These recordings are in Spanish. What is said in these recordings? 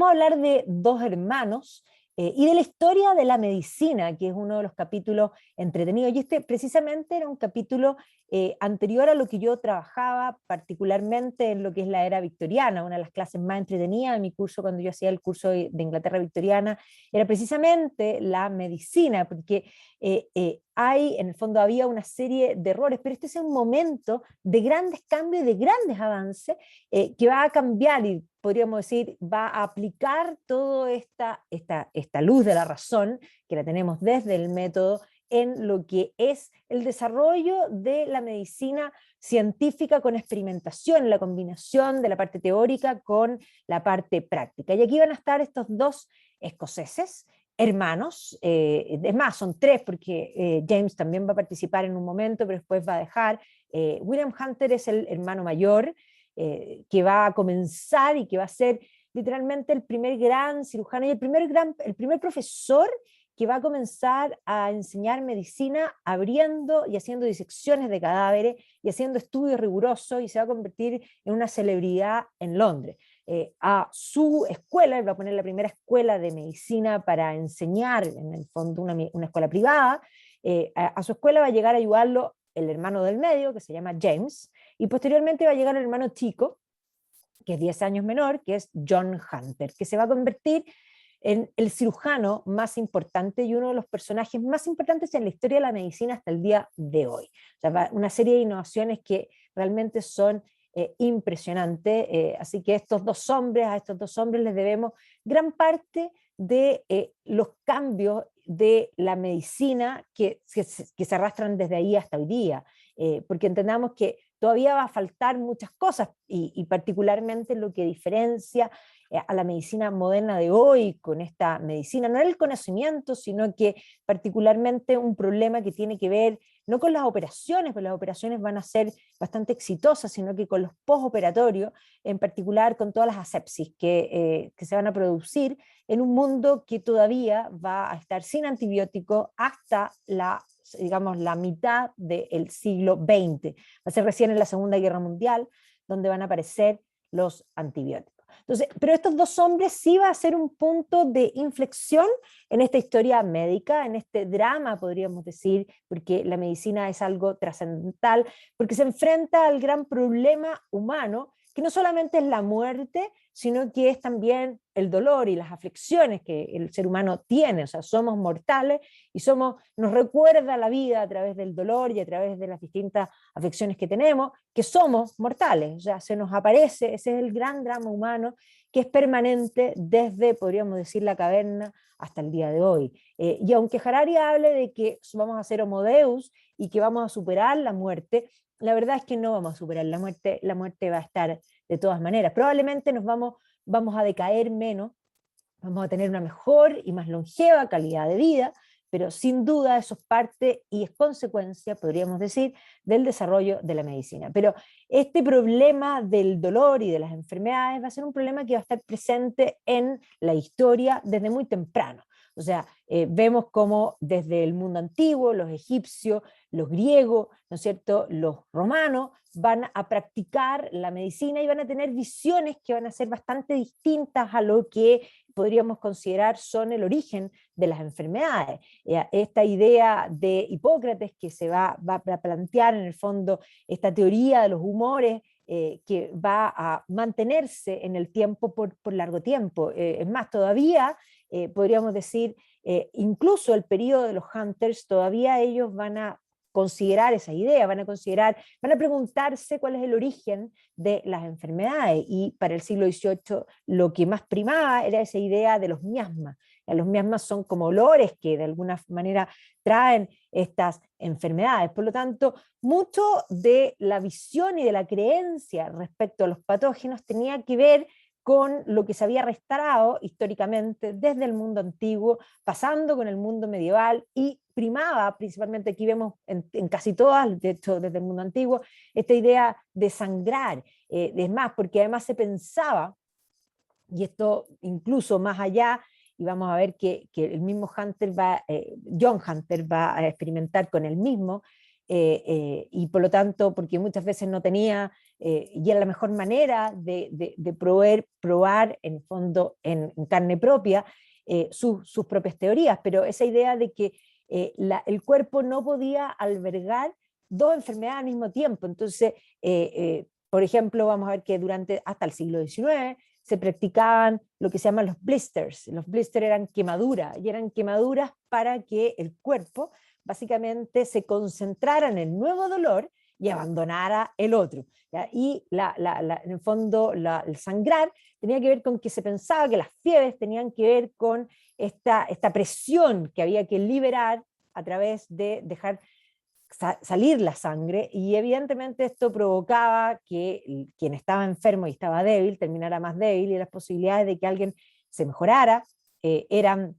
vamos a hablar de dos hermanos y de la historia de la medicina, que es uno de los capítulos entretenidos. Y este precisamente era un capítulo anterior a lo que yo trabajaba, particularmente en lo que es la era victoriana. Una de las clases más entretenidas de mi curso, cuando yo hacía el curso de Inglaterra victoriana, era precisamente la medicina, porque en el fondo había una serie de errores, pero este es un momento de grandes cambios y de grandes avances que va a cambiar y podríamos decir, va a aplicar toda esta luz de la razón, que la tenemos desde el método, en lo que es el desarrollo de la medicina científica con experimentación, la combinación de la parte teórica con la parte práctica. Y aquí van a estar estos dos escoceses, hermanos, es más, son tres, porque James también va a participar en un momento, pero después va a dejar. William Hunter es el hermano mayor, que va a comenzar y que va a ser literalmente el primer gran cirujano y el primer profesor que va a comenzar a enseñar medicina abriendo y haciendo disecciones de cadáveres y haciendo estudios rigurosos, y se va a convertir en una celebridad en Londres. A su escuela, él va a poner la primera escuela de medicina para enseñar, en el fondo una escuela privada, a su escuela va a llegar a ayudarlo el hermano del medio, que se llama James, y posteriormente va a llegar el hermano chico, que es 10 años menor, que es John Hunter, que se va a convertir en el cirujano más importante y uno de los personajes más importantes en la historia de la medicina hasta el día de hoy. O sea, una serie de innovaciones que realmente son impresionantes, así que a estos dos hombres les debemos gran parte de los cambios de la medicina que se arrastran desde ahí hasta hoy día, porque entendamos que todavía va a faltar muchas cosas y particularmente lo que diferencia a la medicina moderna de hoy con esta medicina, no era el conocimiento, sino que particularmente un problema que tiene que ver no con las operaciones, porque las operaciones van a ser bastante exitosas, sino que con los postoperatorios, en particular con todas las asepsis que se van a producir en un mundo que todavía va a estar sin antibióticos hasta digamos, la mitad del siglo XX. Va a ser recién en la Segunda Guerra Mundial donde van a aparecer los antibióticos. Entonces, pero estos dos hombres sí va a ser un punto de inflexión en esta historia médica, en este drama, podríamos decir, porque la medicina es algo trascendental, porque se enfrenta al gran problema humano, que no solamente es la muerte, sino que es también el dolor y las aflicciones que el ser humano tiene. O sea, somos mortales y nos recuerda la vida a través del dolor y a través de las distintas aflicciones que tenemos, que somos mortales. O sea, se nos aparece, ese es el gran drama humano que es permanente desde, podríamos decir, la caverna hasta el día de hoy. Y aunque Harari hable de que vamos a ser homo deus y que vamos a superar la muerte, la verdad es que no vamos a superar la muerte va a estar de todas maneras. Probablemente vamos a decaer menos, vamos a tener una mejor y más longeva calidad de vida, pero sin duda eso es parte y es consecuencia, podríamos decir, del desarrollo de la medicina. Pero este problema del dolor y de las enfermedades va a ser un problema que va a estar presente en la historia desde muy temprano. O sea, vemos cómo desde el mundo antiguo, los egipcios, los griegos, ¿no es cierto?, los romanos, van a practicar la medicina y van a tener visiones que van a ser bastante distintas a lo que podríamos considerar son el origen de las enfermedades. Esta idea de Hipócrates que se va a plantear en el fondo esta teoría de los humores, que va a mantenerse en el tiempo por largo tiempo. Es más, todavía podríamos decir, incluso el periodo de los Hunters, todavía ellos van a considerar esa idea, van a preguntarse cuál es el origen de las enfermedades, y para el siglo XVIII lo que más primaba era esa idea de los miasmas. Los miasmas son como olores que de alguna manera traen estas enfermedades. Por lo tanto, mucho de la visión y de la creencia respecto a los patógenos tenía que ver con lo que se había arrastrado históricamente desde el mundo antiguo, pasando con el mundo medieval, y primaba, principalmente aquí vemos en casi todas, de hecho desde el mundo antiguo, esta idea de sangrar. Es más, porque además se pensaba, y esto incluso más allá, y vamos a ver que el mismo John Hunter va a experimentar con el mismo, y por lo tanto, porque muchas veces no tenía, y era la mejor manera de probar en el fondo en carne propia sus propias teorías, pero esa idea de que el cuerpo no podía albergar dos enfermedades al mismo tiempo. Entonces, por ejemplo, vamos a ver que hasta el siglo XIX se practicaban lo que se llaman los blisters. Los blisters eran quemaduras, y eran quemaduras para que el cuerpo básicamente se concentrara en el nuevo dolor y abandonara el otro. ¿Ya? Y en el fondo el sangrar tenía que ver con que se pensaba que las fiebres tenían que ver con esta presión que había que liberar a través de dejar salir la sangre, y evidentemente esto provocaba que quien estaba enfermo y estaba débil terminara más débil, y las posibilidades de que alguien se mejorara eran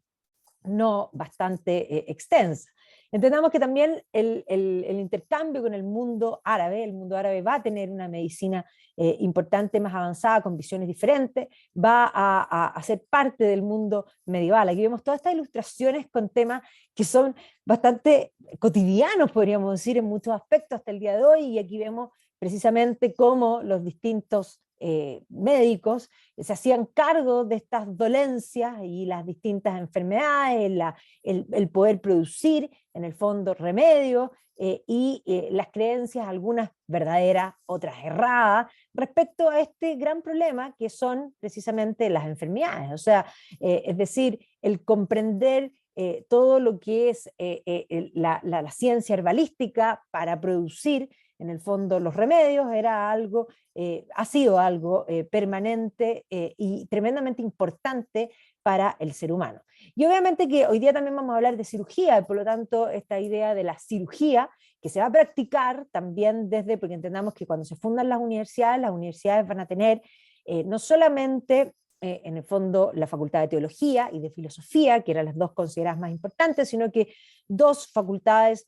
no bastante extensas. Entendamos que también el intercambio con el mundo árabe va a tener una medicina importante, más avanzada, con visiones diferentes, va a ser parte del mundo medieval. Aquí vemos todas estas ilustraciones con temas que son bastante cotidianos, podríamos decir, en muchos aspectos hasta el día de hoy, y aquí vemos precisamente cómo los distintos médicos se hacían cargo de estas dolencias y las distintas enfermedades, el poder producir en el fondo remedios y las creencias, algunas verdaderas, otras erradas, respecto a este gran problema que son precisamente las enfermedades. O sea, es decir, el comprender todo lo que es la ciencia herbalística para producir en el fondo los remedios era algo, ha sido algo permanente y tremendamente importante para el ser humano. Y obviamente que hoy día también vamos a hablar de cirugía, y por lo tanto esta idea de la cirugía que se va a practicar también porque entendamos que cuando se fundan las universidades van a tener no solamente en el fondo la Facultad de Teología y de Filosofía, que eran las dos consideradas más importantes, sino que dos facultades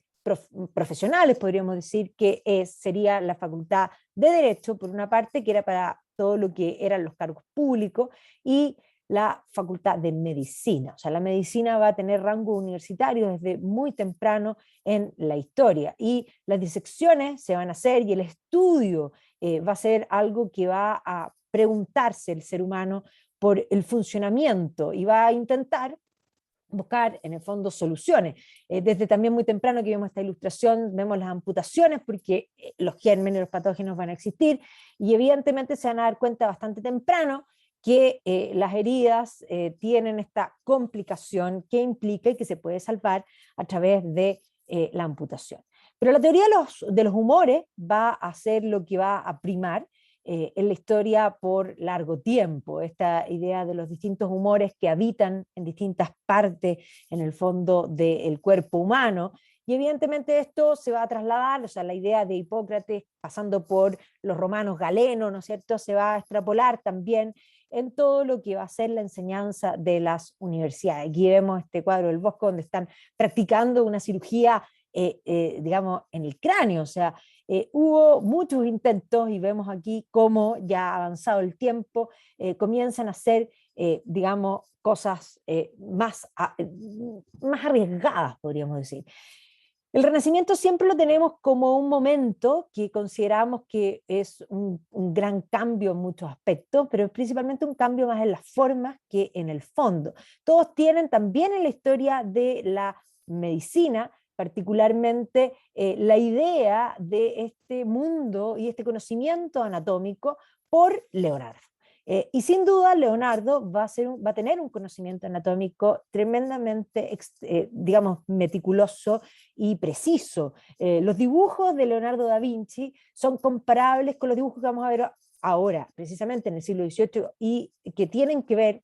profesionales, podríamos decir, que sería la Facultad de Derecho, por una parte, que era para todo lo que eran los cargos públicos, y la Facultad de Medicina. O sea, la medicina va a tener rango universitario desde muy temprano en la historia, y las disecciones se van a hacer, y el estudio va a ser algo que va a preguntarse el ser humano por el funcionamiento, y va a intentar buscar en el fondo soluciones. Desde también muy temprano que vemos esta ilustración, vemos las amputaciones, porque los gérmenes y los patógenos van a existir, y evidentemente se van a dar cuenta bastante temprano que las heridas tienen esta complicación que implica y que se puede salvar a través de la amputación. Pero la teoría de los humores va a ser lo que va a primar en la historia por largo tiempo, esta idea de los distintos humores que habitan en distintas partes en el fondo del cuerpo humano, y evidentemente esto se va a trasladar, o sea, la idea de Hipócrates pasando por los romanos Galeno, ¿no es cierto?, se va a extrapolar también en todo lo que va a ser la enseñanza de las universidades. Aquí vemos este cuadro del Bosco donde están practicando una cirugía digamos, en el cráneo. O sea, hubo muchos intentos, y vemos aquí cómo ya avanzado el tiempo comienzan a hacer, digamos, cosas más arriesgadas, podríamos decir. El Renacimiento siempre lo tenemos como un momento que consideramos que es un gran cambio en muchos aspectos, pero es principalmente un cambio más en las formas que en el fondo. Todos tienen también en la historia de la medicina, particularmente la idea de este mundo y este conocimiento anatómico por Leonardo. Y sin duda Leonardo va a tener un conocimiento anatómico tremendamente, digamos, meticuloso y preciso. Los dibujos de Leonardo da Vinci son comparables con los dibujos que vamos a ver ahora, precisamente en el siglo XVIII, y que tienen que ver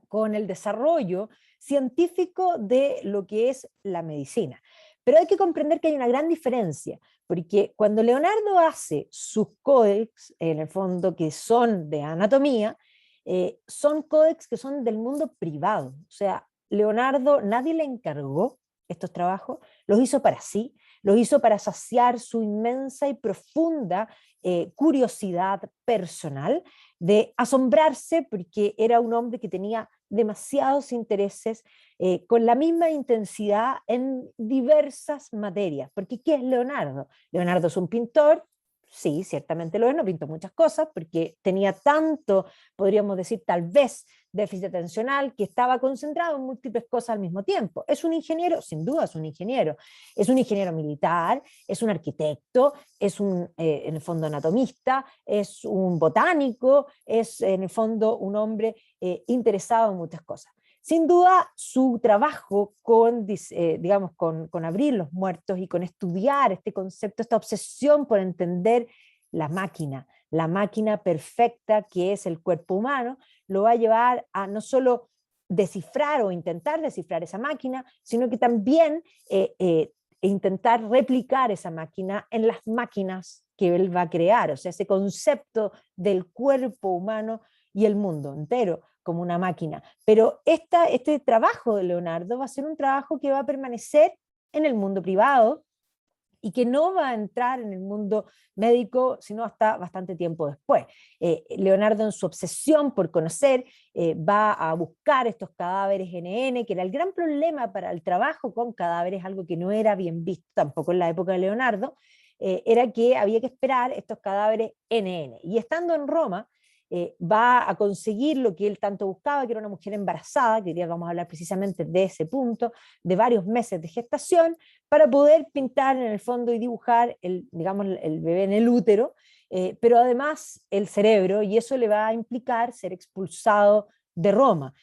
con el desarrollo científico de lo que es la medicina. Pero hay que comprender que hay una gran diferencia, porque cuando Leonardo hace sus códex, en el fondo que son de anatomía, son códex que son del mundo privado. O sea, Leonardo, nadie le encargó estos trabajos, los hizo para sí, los hizo para saciar su inmensa y profunda curiosidad personal, de asombrarse porque era un hombre que tenía demasiados intereses con la misma intensidad en diversas materias. Porque ¿qué es Leonardo? Leonardo es un pintor. Sí, ciertamente lo es, no pintó muchas cosas porque tenía tanto, podríamos decir, tal vez déficit atencional, que estaba concentrado en múltiples cosas al mismo tiempo. ¿Es un ingeniero? Sin duda es un ingeniero. Es un ingeniero militar, es un arquitecto, es un, en el fondo, anatomista, es un botánico, es en el fondo un hombre interesado en muchas cosas. Sin duda, su trabajo digamos, con abrir los muertos y con estudiar este concepto, esta obsesión por entender la máquina perfecta que es el cuerpo humano, lo va a llevar a no solo descifrar o intentar descifrar esa máquina, sino que también intentar replicar esa máquina en las máquinas que él va a crear, o sea, ese concepto del cuerpo humano y el mundo entero como una máquina. Pero este trabajo de Leonardo va a ser un trabajo que va a permanecer en el mundo privado y que no va a entrar en el mundo médico sino hasta bastante tiempo después. Leonardo, en su obsesión por conocer, va a buscar estos cadáveres NN, que era el gran problema para el trabajo con cadáveres, algo que no era bien visto tampoco en la época de Leonardo, era que había que esperar estos cadáveres NN. Y estando en Roma, va a conseguir lo que él tanto buscaba, que era una mujer embarazada, que hoy día vamos a hablar precisamente de ese punto, de varios meses de gestación, para poder pintar en el fondo y dibujar digamos, el bebé en el útero, pero además el cerebro, y eso le va a implicar ser expulsado de Roma.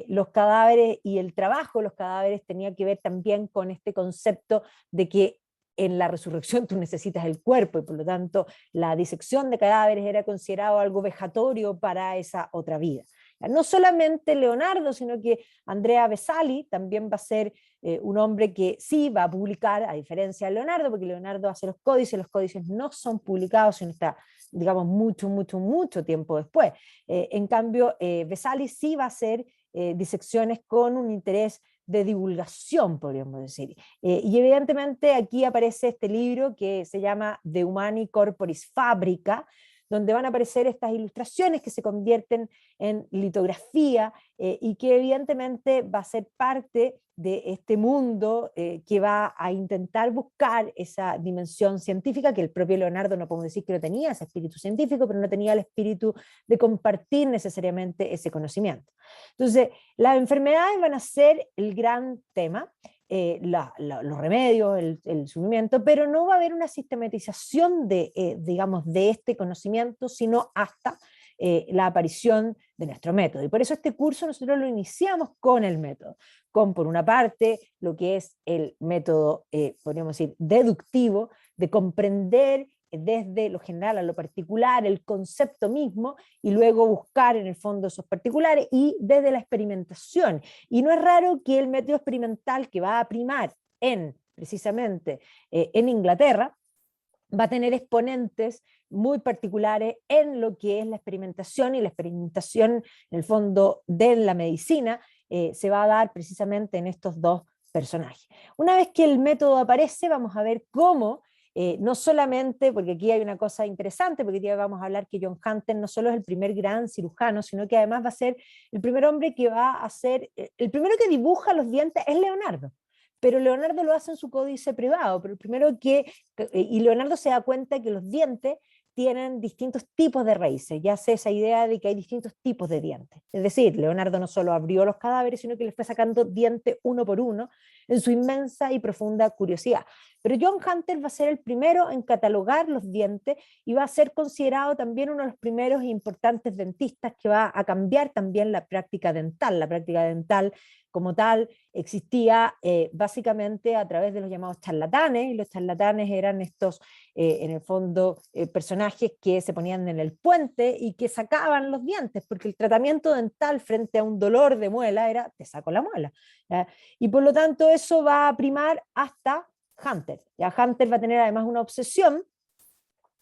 Los cadáveres y el trabajo de los cadáveres tenía que ver también con este concepto de que en la resurrección tú necesitas el cuerpo y por lo tanto la disección de cadáveres era considerado algo vejatorio para esa otra vida. No solamente Leonardo, sino que Andrea Vesali también va a ser un hombre que sí va a publicar, a diferencia de Leonardo, porque Leonardo hace los códices no son publicados, sino está, digamos, mucho tiempo después. En cambio, Vesali sí va a hacer disecciones con un interés de divulgación, podríamos decir. Y evidentemente aquí aparece este libro que se llama De Humani Corporis Fabrica, donde van a aparecer estas ilustraciones que se convierten en litografía y que evidentemente va a ser parte de este mundo que va a intentar buscar esa dimensión científica, que el propio Leonardo no podemos decir que lo tenía, ese espíritu científico, pero no tenía el espíritu de compartir necesariamente ese conocimiento. Entonces, las enfermedades van a ser el gran tema, los remedios, el sufrimiento, pero no va a haber una sistematización digamos, de este conocimiento, sino hasta la aparición de nuestro método. Y por eso este curso nosotros lo iniciamos con el método, con por una parte lo que es el método, podríamos decir, deductivo, de comprender desde lo general a lo particular el concepto mismo y luego buscar en el fondo esos particulares y desde la experimentación. Y no es raro que el método experimental que va a primar precisamente en Inglaterra va a tener exponentes muy particulares en lo que es la experimentación, y la experimentación en el fondo de la medicina se va a dar precisamente en estos dos personajes. Una vez que el método aparece, vamos a ver cómo no solamente, porque aquí hay una cosa interesante, porque aquí vamos a hablar que John Hunter no solo es el primer gran cirujano, sino que además va a ser el primer hombre que va a ser, el primero que dibuja los dientes es Leonardo, pero Leonardo lo hace en su códice privado, pero el primero y Leonardo se da cuenta que los dientes tienen distintos tipos de raíces, ya hace esa idea de que hay distintos tipos de dientes. Es decir, Leonardo no solo abrió los cadáveres, sino que les fue sacando diente uno por uno en su inmensa y profunda curiosidad. Pero John Hunter va a ser el primero en catalogar los dientes y va a ser considerado también uno de los primeros e importantes dentistas que va a cambiar también la práctica dental. La práctica dental como tal existía básicamente a través de los llamados charlatanes, y los charlatanes eran estos, en el fondo, personajes que se ponían en el puente y que sacaban los dientes, porque el tratamiento dental frente a un dolor de muela era, te saco la muela. ¿Ya? Y por lo tanto eso va a primar hasta Hunter. Ya Hunter va a tener además una obsesión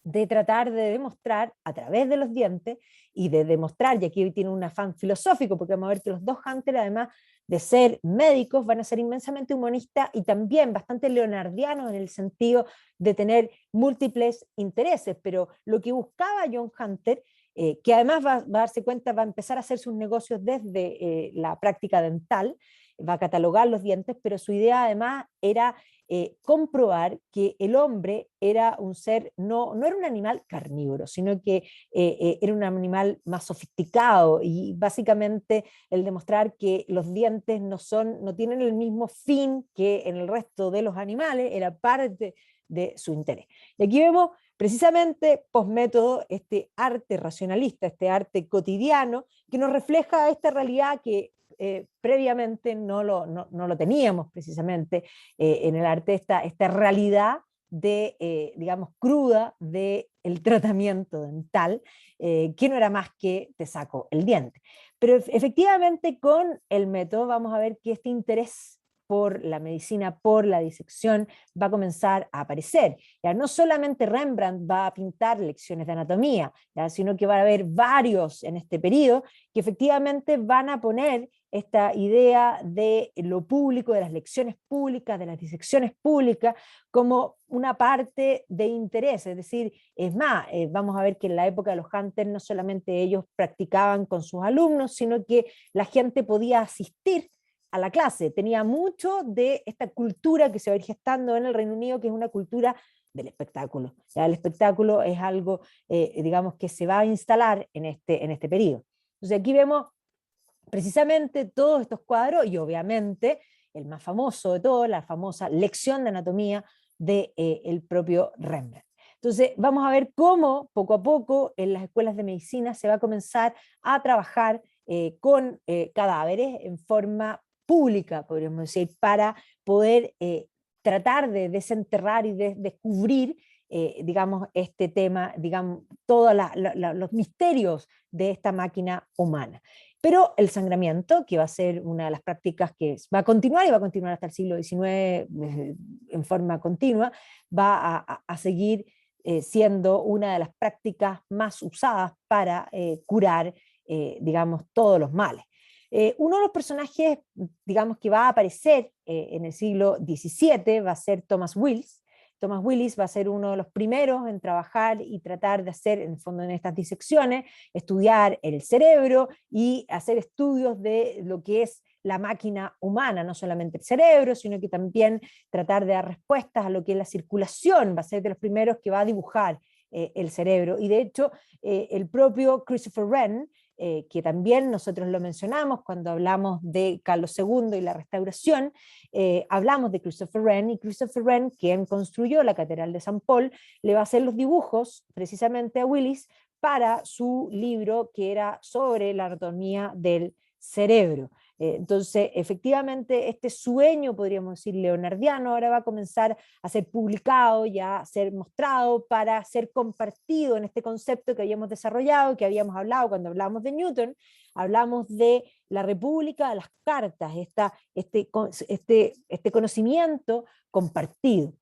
de tratar de demostrar a través de los dientes y de demostrar, y aquí hoy tiene un afán filosófico, porque vamos a ver que los dos Hunter, además de ser médicos, van a ser inmensamente humanistas y también bastante leonardianos en el sentido de tener múltiples intereses, pero lo que buscaba John Hunter que además va a darse cuenta, va a empezar a hacer sus negocios desde la práctica dental, va a catalogar los dientes, pero su idea además era comprobar que el hombre era un ser, no era un animal carnívoro, sino que era un animal más sofisticado, y básicamente el demostrar que los dientes no tienen el mismo fin que en el resto de los animales era parte de su interés. Y aquí vemos precisamente posmétodo este arte racionalista, este arte cotidiano, que nos refleja esta realidad que previamente no lo teníamos precisamente en el arte, esta realidad de, digamos, cruda del tratamiento dental, que no era más que te saco el diente. Pero efectivamente con el método vamos a ver que este interés por la medicina, por la disección, va a comenzar a aparecer. Ya no solamente Rembrandt va a pintar lecciones de anatomía, ya, sino que va a haber varios en este periodo que efectivamente van a poner esta idea de lo público, de las lecciones públicas, de las disecciones públicas, como una parte de interés. Es decir, es más, vamos a ver que en la época de los Hunters no solamente ellos practicaban con sus alumnos, sino que la gente podía asistir a la clase. Tenía mucho de esta cultura que se va a ir gestando en el Reino Unido, que es una cultura del espectáculo. ¿Ya? El espectáculo es algo, digamos, que se va a instalar en este periodo. Entonces aquí vemos precisamente todos estos cuadros, y obviamente el más famoso de todos, la famosa lección de anatomía de el propio Rembrandt. Entonces vamos a ver cómo poco a poco en las escuelas de medicina se va a comenzar a trabajar con cadáveres en forma pública, podríamos decir, para poder tratar de desenterrar y de descubrir, digamos, este tema, digamos, todos los misterios de esta máquina humana. Pero el sangramiento, que va a ser una de las prácticas que va a continuar y va a continuar hasta el siglo XIX en forma continua, va a seguir siendo una de las prácticas más usadas para curar, digamos, todos los males. Uno de los personajes, digamos, que va a aparecer en el siglo XVII va a ser Thomas Wills. Thomas Willis va a ser uno de los primeros en trabajar y tratar de hacer, en el fondo, en estas disecciones, estudiar el cerebro y hacer estudios de lo que es la máquina humana, no solamente el cerebro, sino que también tratar de dar respuestas a lo que es la circulación. Va a ser de los primeros que va a dibujar el cerebro. Y de hecho, el propio Christopher Wren, que también nosotros lo mencionamos cuando hablamos de Carlos II y la restauración, hablamos de Christopher Wren, y Christopher Wren, quien construyó la Catedral de San Paul, le va a hacer los dibujos precisamente a Willis para su libro que era sobre la anatomía del cerebro. Entonces, efectivamente, este sueño, podríamos decir, leonardiano, ahora va a comenzar a ser publicado, ya a ser mostrado para ser compartido en este concepto que habíamos desarrollado, que habíamos hablado cuando hablamos de Newton. Hablamos de la República de las Cartas, este conocimiento compartido.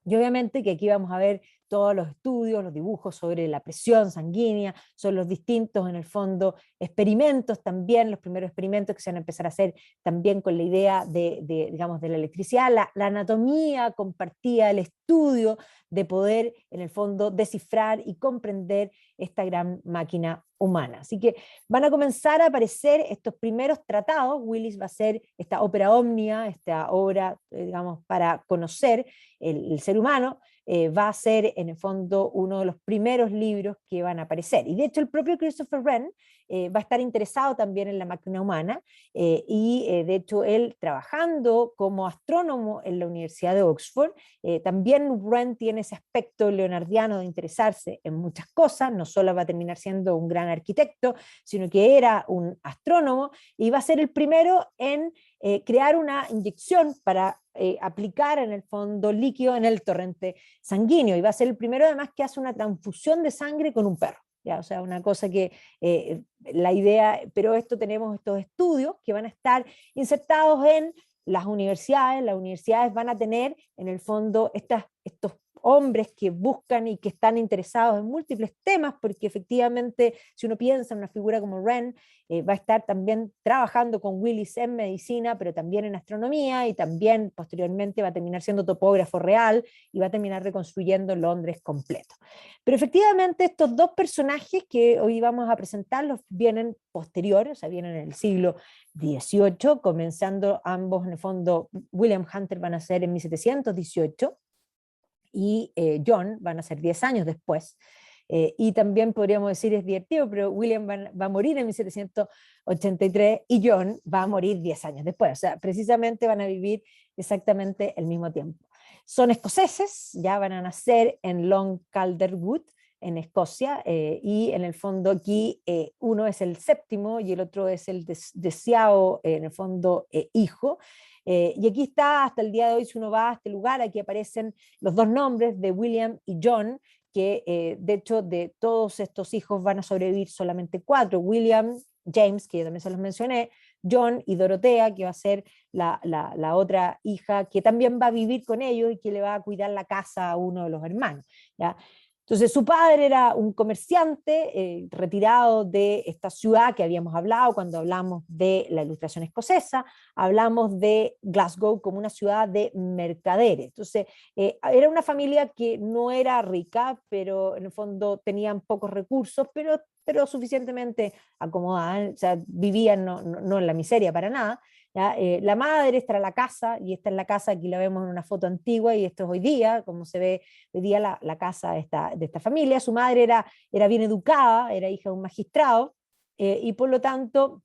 Y obviamente que aquí vamos a ver todos los estudios, los dibujos sobre la presión sanguínea, son los distintos, en el fondo, experimentos también, los primeros experimentos que se van a empezar a hacer también con la idea digamos, de la electricidad, la anatomía compartida, el estudio de poder, en el fondo, descifrar y comprender esta gran máquina humana. Así que van a comenzar a aparecer estos primeros tratados. Willis va a hacer esta ópera omnia, esta obra, digamos, para conocer el ser humano, va a ser en el fondo uno de los primeros libros que van a aparecer. Y de hecho el propio Christopher Wren va a estar interesado también en la máquina humana, y de hecho él, trabajando como astrónomo en la Universidad de Oxford, también Wren tiene ese aspecto leonardiano de interesarse en muchas cosas. No solo va a terminar siendo un gran arquitecto, sino que era un astrónomo, y va a ser el primero en crear una inyección para aplicar, en el fondo, líquido en el torrente sanguíneo, y va a ser el primero además que hace una transfusión de sangre con un perro. ¿Ya? O sea, una cosa que la idea, pero tenemos estos estudios que van a estar insertados en las universidades van a tener, en el fondo, estos hombres que buscan y que están interesados en múltiples temas, porque efectivamente, si uno piensa en una figura como Wren, va a estar también trabajando con Willis en medicina, pero también en astronomía, y también posteriormente va a terminar siendo topógrafo real y va a terminar reconstruyendo Londres completo. Pero efectivamente estos dos personajes que hoy vamos a presentarlos vienen posteriores, o sea, vienen en el siglo XVIII, comenzando ambos en el fondo. William Hunter van a ser en 1718 y John van a ser 10 años después. Y también podríamos decir, es divertido, pero William va a morir en 1783 y John va a morir 10 años después. O sea, precisamente van a vivir exactamente el mismo tiempo. Son escoceses, ya van a nacer en Long Calderwood, en Escocia, y en el fondo aquí uno es el séptimo y el otro es el deseado, en el fondo, hijo. Y aquí está, hasta el día de hoy, si uno va a este lugar, aquí aparecen los dos nombres de William y John, que de hecho de todos estos hijos van a sobrevivir solamente 4, William, James, que yo también se los mencioné, John y Dorotea, que va a ser la otra hija, que también va a vivir con ellos y que le va a cuidar la casa a uno de los hermanos, ¿ya? Entonces su padre era un comerciante retirado de esta ciudad que habíamos hablado cuando hablamos de la Ilustración escocesa, hablamos de Glasgow como una ciudad de mercaderes. Entonces era una familia que no era rica, pero en el fondo tenían pocos recursos, pero suficientemente acomodada, o sea, vivían no en la miseria para nada. ¿Ya? La madre, esta era la casa, y esta es la casa, aquí la vemos en una foto antigua, y esto es hoy día, como se ve hoy día la casa de esta familia. Su madre era bien educada, era hija de un magistrado, y por lo tanto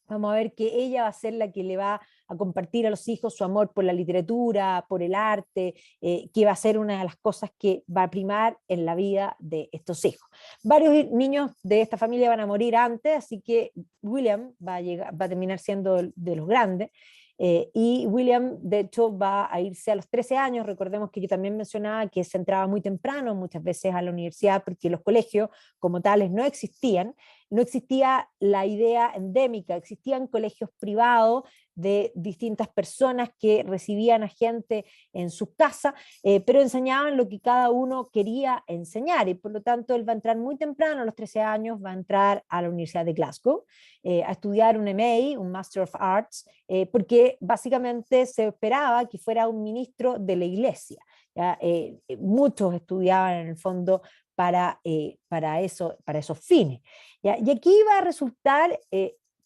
vamos a ver que ella va a ser la que le va a compartir a los hijos su amor por la literatura, por el arte, que va a ser una de las cosas que va a primar en la vida de estos hijos. Varios niños de esta familia van a morir antes, así que William va a terminar siendo de los grandes. Y William, de hecho, va a irse a los 13 años. Recordemos que yo también mencionaba que se entraba muy temprano, muchas veces a la universidad, porque los colegios como tales no existían. No existía la idea endémica, existían colegios privados de distintas personas que recibían a gente en sus casas, pero enseñaban lo que cada uno quería enseñar, y por lo tanto él va a entrar muy temprano, a los 13 años, va a entrar a la Universidad de Glasgow, a estudiar un MA, un Master of Arts, porque básicamente se esperaba que fuera un ministro de la iglesia. ¿Ya? Muchos estudiaban en el fondo para esos fines. ¿Ya? Y aquí va a resultar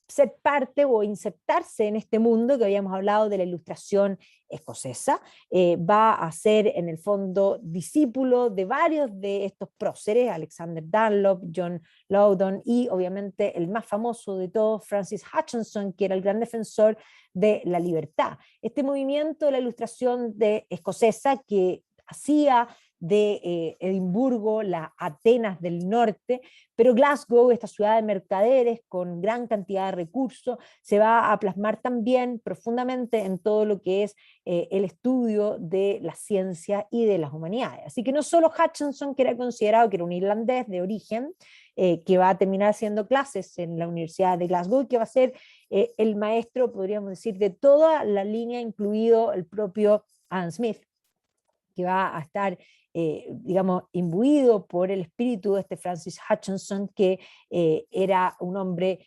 ser parte o insertarse en este mundo que habíamos hablado de la Ilustración escocesa. Va a ser en el fondo discípulo de varios de estos próceres, Alexander Dunlop, John Loudon y obviamente el más famoso de todos, Francis Hutchinson, que era el gran defensor de la libertad. Este movimiento de la Ilustración escocesa que hacía de Edimburgo la Atenas del norte, pero Glasgow, esta ciudad de mercaderes con gran cantidad de recursos, se va a plasmar también profundamente en todo lo que es el estudio de la ciencia y de las humanidades. Así que no solo Hutchinson, que era considerado que era un irlandés de origen, que va a terminar haciendo clases en la Universidad de Glasgow, que va a ser el maestro, podríamos decir, de toda la línea, incluido el propio Adam Smith, que va a estar, digamos, imbuido por el espíritu de este Francis Hutchinson, que era un hombre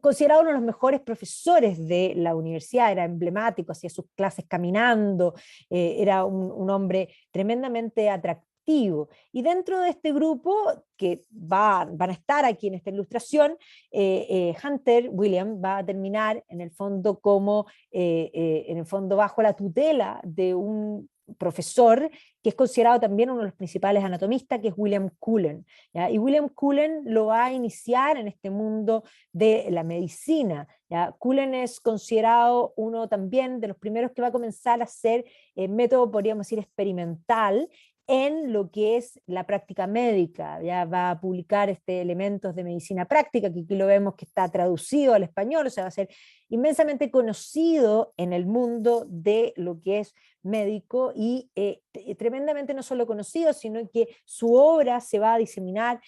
considerado uno de los mejores profesores de la universidad, era emblemático, hacía sus clases caminando, era un hombre tremendamente atractivo. Y dentro de este grupo, que van a estar aquí en esta ilustración, Hunter, William, va a terminar en el fondo como, en el fondo bajo la tutela de un profesor que es considerado también uno de los principales anatomistas, que es William Cullen, ¿ya? Y William Cullen lo va a iniciar en este mundo de la medicina, ¿ya? Cullen es considerado uno también de los primeros que va a comenzar a hacer método, podríamos decir, experimental en lo que es la práctica médica. Ya va a publicar elementos de medicina práctica, que aquí lo vemos que está traducido al español, o sea, va a ser inmensamente conocido en el mundo de lo que es médico, y tremendamente no solo conocido, sino que su obra se va a diseminar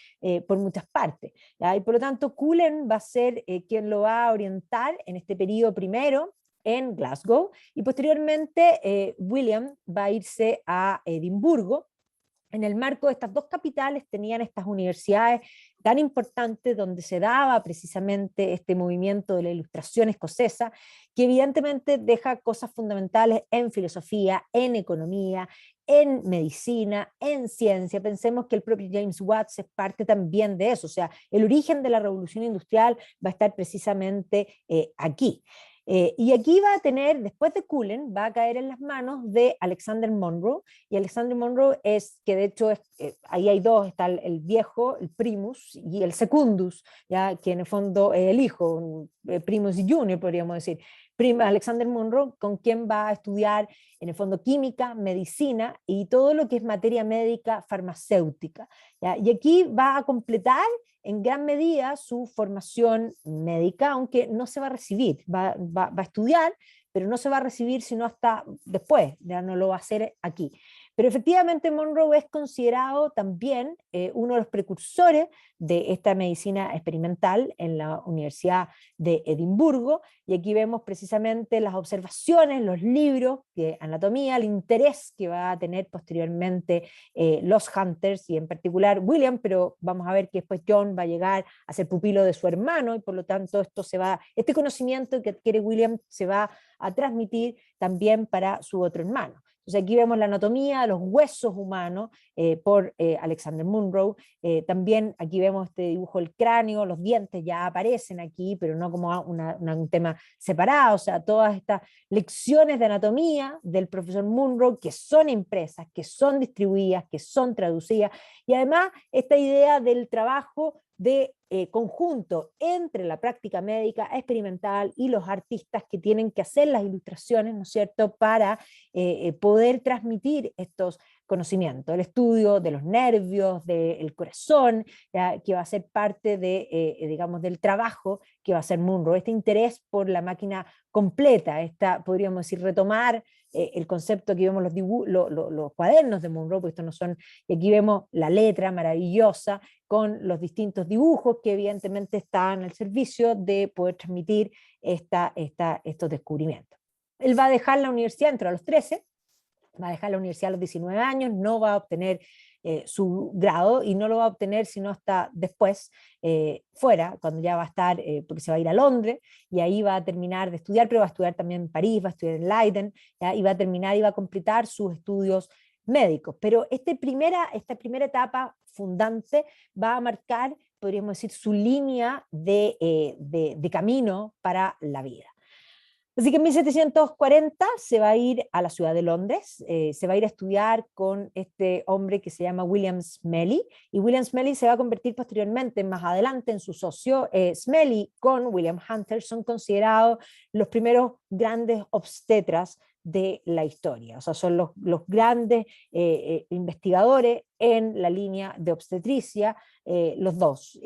por muchas partes, ¿ya? Y por lo tanto Cullen va a ser quien lo va a orientar en este periodo primero en Glasgow, y posteriormente William va a irse a Edimburgo, en el marco de estas dos capitales tenían estas universidades tan importantes donde se daba precisamente este movimiento de la Ilustración escocesa, que evidentemente deja cosas fundamentales en filosofía, en economía, en medicina, en ciencia. Pensemos que el propio James Watts es parte también de eso, o sea, el origen de la revolución industrial va a estar precisamente aquí. Y aquí va a tener, después de Cullen, va a caer en las manos de Alexander Monroe, y Alexander Monroe es, que de hecho es, ahí hay dos, está el viejo, el primus, y el secundus, ya, que en el fondo es el hijo, primus y junior podríamos decir. Alexander Monroe, con quien va a estudiar en el fondo química, medicina y todo lo que es materia médica farmacéutica, ¿ya? Y aquí va a completar en gran medida su formación médica, aunque no se va a recibir, va a estudiar, pero no se va a recibir sino hasta después, ya no lo va a hacer aquí. Pero efectivamente Monroe es considerado también uno de los precursores de esta medicina experimental en la Universidad de Edimburgo, y aquí vemos precisamente las observaciones, los libros de anatomía, el interés que va a tener posteriormente los Hunters y en particular William, pero vamos a ver que después John va a llegar a ser pupilo de su hermano y por lo tanto este conocimiento que adquiere William se va a transmitir también para su otro hermano. Entonces aquí vemos la anatomía de los huesos humanos por Alexander Monroe. También aquí vemos este dibujo del cráneo, los dientes ya aparecen aquí, pero no como un tema separado. O sea, todas estas lecciones de anatomía del profesor Monroe que son impresas, que son distribuidas, que son traducidas. Y además esta idea del trabajo de conjunto entre la práctica médica experimental y los artistas que tienen que hacer las ilustraciones, ¿no es cierto?, para poder transmitir estos conocimientos, el estudio de los nervios, del corazón, ¿ya?, que va a ser parte de, digamos, del trabajo que va a hacer Monroe, este interés por la máquina completa, podríamos decir, retomar el concepto que vemos los cuadernos de Monroe, porque estos no son, y aquí vemos la letra maravillosa con los distintos dibujos que evidentemente están al servicio de poder transmitir estos descubrimientos. Él va a dejar la universidad entre los 13, va a dejar la universidad a los 19 años, no va a obtener su grado y no lo va a obtener sino hasta después, fuera, cuando ya va a estar, porque se va a ir a Londres y ahí va a terminar de estudiar, pero va a estudiar también en París, va a estudiar en Leiden, ¿ya? Y va a terminar y va a completar sus estudios médicos. Pero esta primera etapa fundante va a marcar, podríamos decir, su línea de camino para la vida. Así que en 1740 se va a ir a la ciudad de Londres, se va a ir a estudiar con este hombre que se llama William Smellie, y William Smellie se va a convertir posteriormente, más adelante, en su socio. Smellie con William Hunter son considerados los primeros grandes obstetras de la historia, o sea, son los grandes investigadores en la línea de obstetricia, los dos.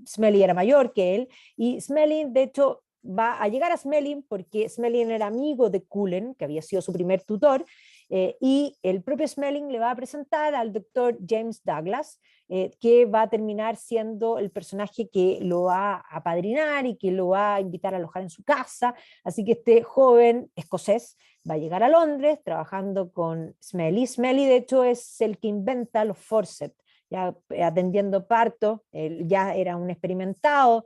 Smellie era mayor que él, y Smellie, de hecho, va a llegar a Smelling porque Smelling era amigo de Cullen, que había sido su primer tutor, y el propio Smelling le va a presentar al doctor James Douglas, que va a terminar siendo el personaje que lo va a apadrinar y que lo va a invitar a alojar en su casa. Así que este joven escocés va a llegar a Londres trabajando con Smellie. Smellie, de hecho, es el que inventa los forceps, ya atendiendo parto, ya era un experimentado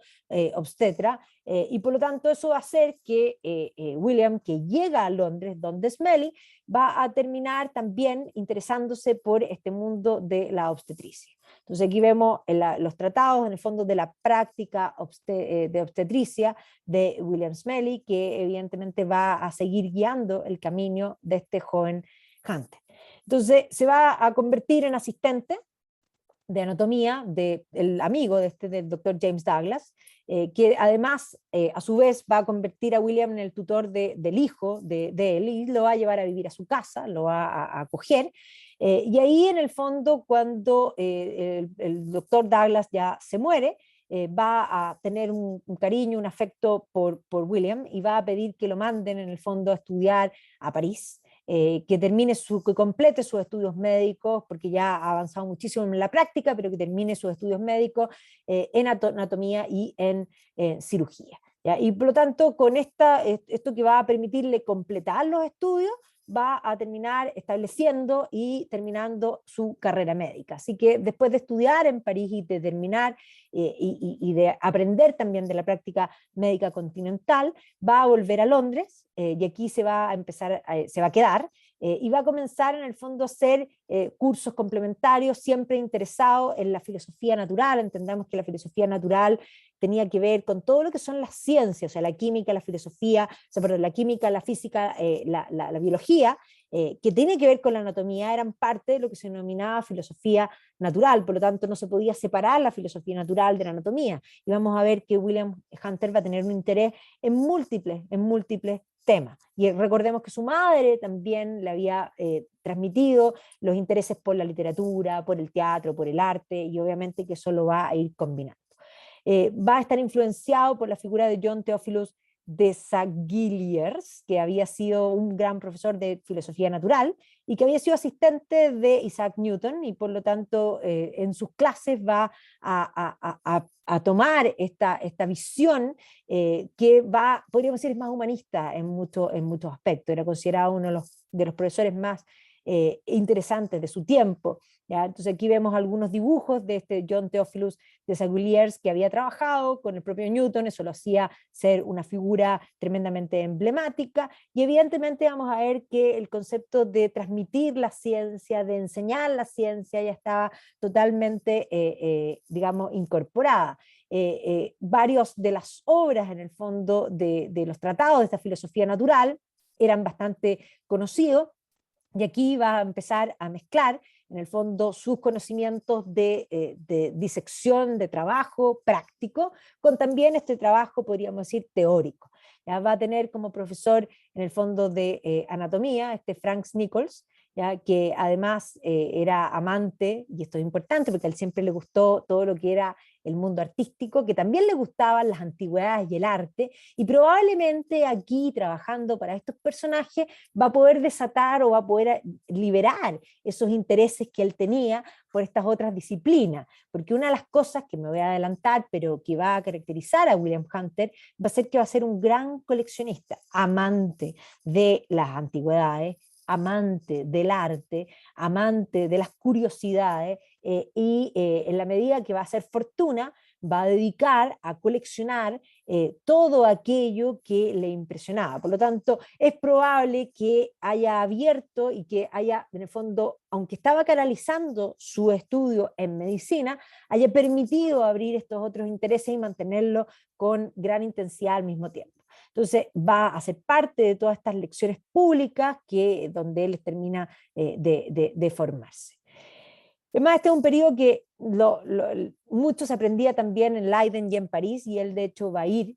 obstetra, y por lo tanto eso va a hacer que William, que llega a Londres, donde Smellie, va a terminar también interesándose por este mundo de la obstetricia. Entonces aquí vemos los tratados, en el fondo, de la práctica de obstetricia de William Smellie, que evidentemente va a seguir guiando el camino de este joven Hunter. Entonces se va a convertir en asistente de anatomía del amigo del doctor James Douglas, que además a su vez va a convertir a William en el tutor del hijo de él y lo va a llevar a vivir a su casa, lo va a acoger. Y ahí en el fondo cuando el doctor Douglas ya se muere, va a tener un cariño, un afecto por William y va a pedir que lo manden en el fondo a estudiar a París. Que complete sus estudios médicos, porque ya ha avanzado muchísimo en la práctica, pero que termine sus estudios médicos en anatomía y en cirugía, ¿ya? Y por lo tanto, con esto que va a permitirle completar los estudios, va a terminar estableciendo y terminando su carrera médica. Así que después de estudiar en París y de terminar y de aprender también de la práctica médica continental, va a volver a Londres y aquí se va a empezar, se va a quedar y va a comenzar en el fondo a hacer cursos complementarios, siempre interesado en la filosofía natural. Entendamos que la filosofía natural tenía que ver con todo lo que son las ciencias, o sea, la química, la filosofía, o sea, perdón, la química, la física, la biología, que tiene que ver con la anatomía, eran parte de lo que se denominaba filosofía natural, por lo tanto no se podía separar la filosofía natural de la anatomía. Y vamos a ver que William Hunter va a tener un interés en múltiples temas. Y recordemos que su madre también le había transmitido los intereses por la literatura, por el teatro, por el arte, y obviamente que eso lo va a ir combinando. Va a estar influenciado por la figura de John Theophilus de Saguiers, que había sido un gran profesor de filosofía natural y que había sido asistente de Isaac Newton, y por lo tanto en sus clases va a tomar esta visión que va, podríamos decir, es más humanista en muchos aspectos. Era considerado uno de los profesores más interesantes de su tiempo. ¿Ya? Entonces aquí vemos algunos dibujos de este John Theophilus de Saguiers, que había trabajado con el propio Newton, eso lo hacía ser una figura tremendamente emblemática, y evidentemente vamos a ver que el concepto de transmitir la ciencia, de enseñar la ciencia, ya estaba totalmente, digamos, incorporada. Varios de las obras, en el fondo, de los tratados de esta filosofía natural eran bastante conocidos, y aquí va a empezar a mezclar, en el fondo, sus conocimientos de disección, de trabajo práctico, con también este trabajo, podríamos decir, teórico. ¿Ya? Va a tener como profesor, en el fondo, de anatomía, Frank Nichols, ¿ya? Que además era amante, y esto es importante porque a él siempre le gustó todo lo que era el mundo artístico, que también le gustaban las antigüedades y el arte, y probablemente aquí, trabajando para estos personajes, va a poder desatar o va a poder liberar esos intereses que él tenía por estas otras disciplinas, porque una de las cosas que me voy a adelantar, pero que va a caracterizar a William Hunter, va a ser que va a ser un gran coleccionista, amante de las antigüedades, amante del arte, amante de las curiosidades, y en la medida que va a hacer fortuna, va a dedicar a coleccionar todo aquello que le impresionaba. Por lo tanto, es probable que haya abierto y que haya, en el fondo, aunque estaba canalizando su estudio en medicina, haya permitido abrir estos otros intereses y mantenerlo con gran intensidad al mismo tiempo. Entonces va a ser parte de todas estas lecciones públicas donde él termina de formarse. Además, este es un periodo que mucho se aprendía también en Leiden y en París, y él de hecho va a ir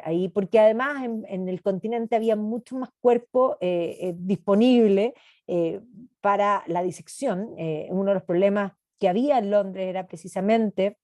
ahí, porque además en el continente había mucho más cuerpo disponible para la disección. Uno de los problemas que había en Londres era precisamente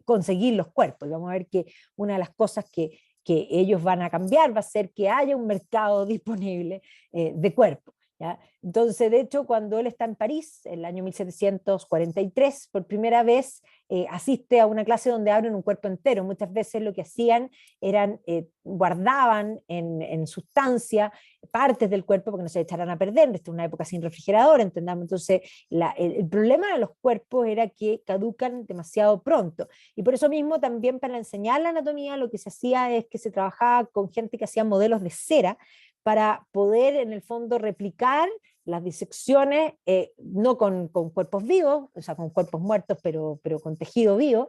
conseguir los cuerpos, y vamos a ver que una de las cosas que ellos van a cambiar va a ser que haya un mercado disponible de cuerpos. ¿Ya? Entonces, de hecho, cuando él está en París, en el año 1743, por primera vez asiste a una clase donde abren un cuerpo entero. Muchas veces lo que hacían eran, guardaban en sustancia partes del cuerpo porque no se echaran a perder. Esta es una época sin refrigerador, entendamos. Entonces, el problema de los cuerpos era que caducan demasiado pronto. Y por eso mismo también para enseñar la anatomía lo que se hacía es que se trabajaba con gente que hacía modelos de cera, para poder en el fondo replicar las disecciones, no con cuerpos vivos, o sea, con cuerpos muertos, pero con tejido vivo,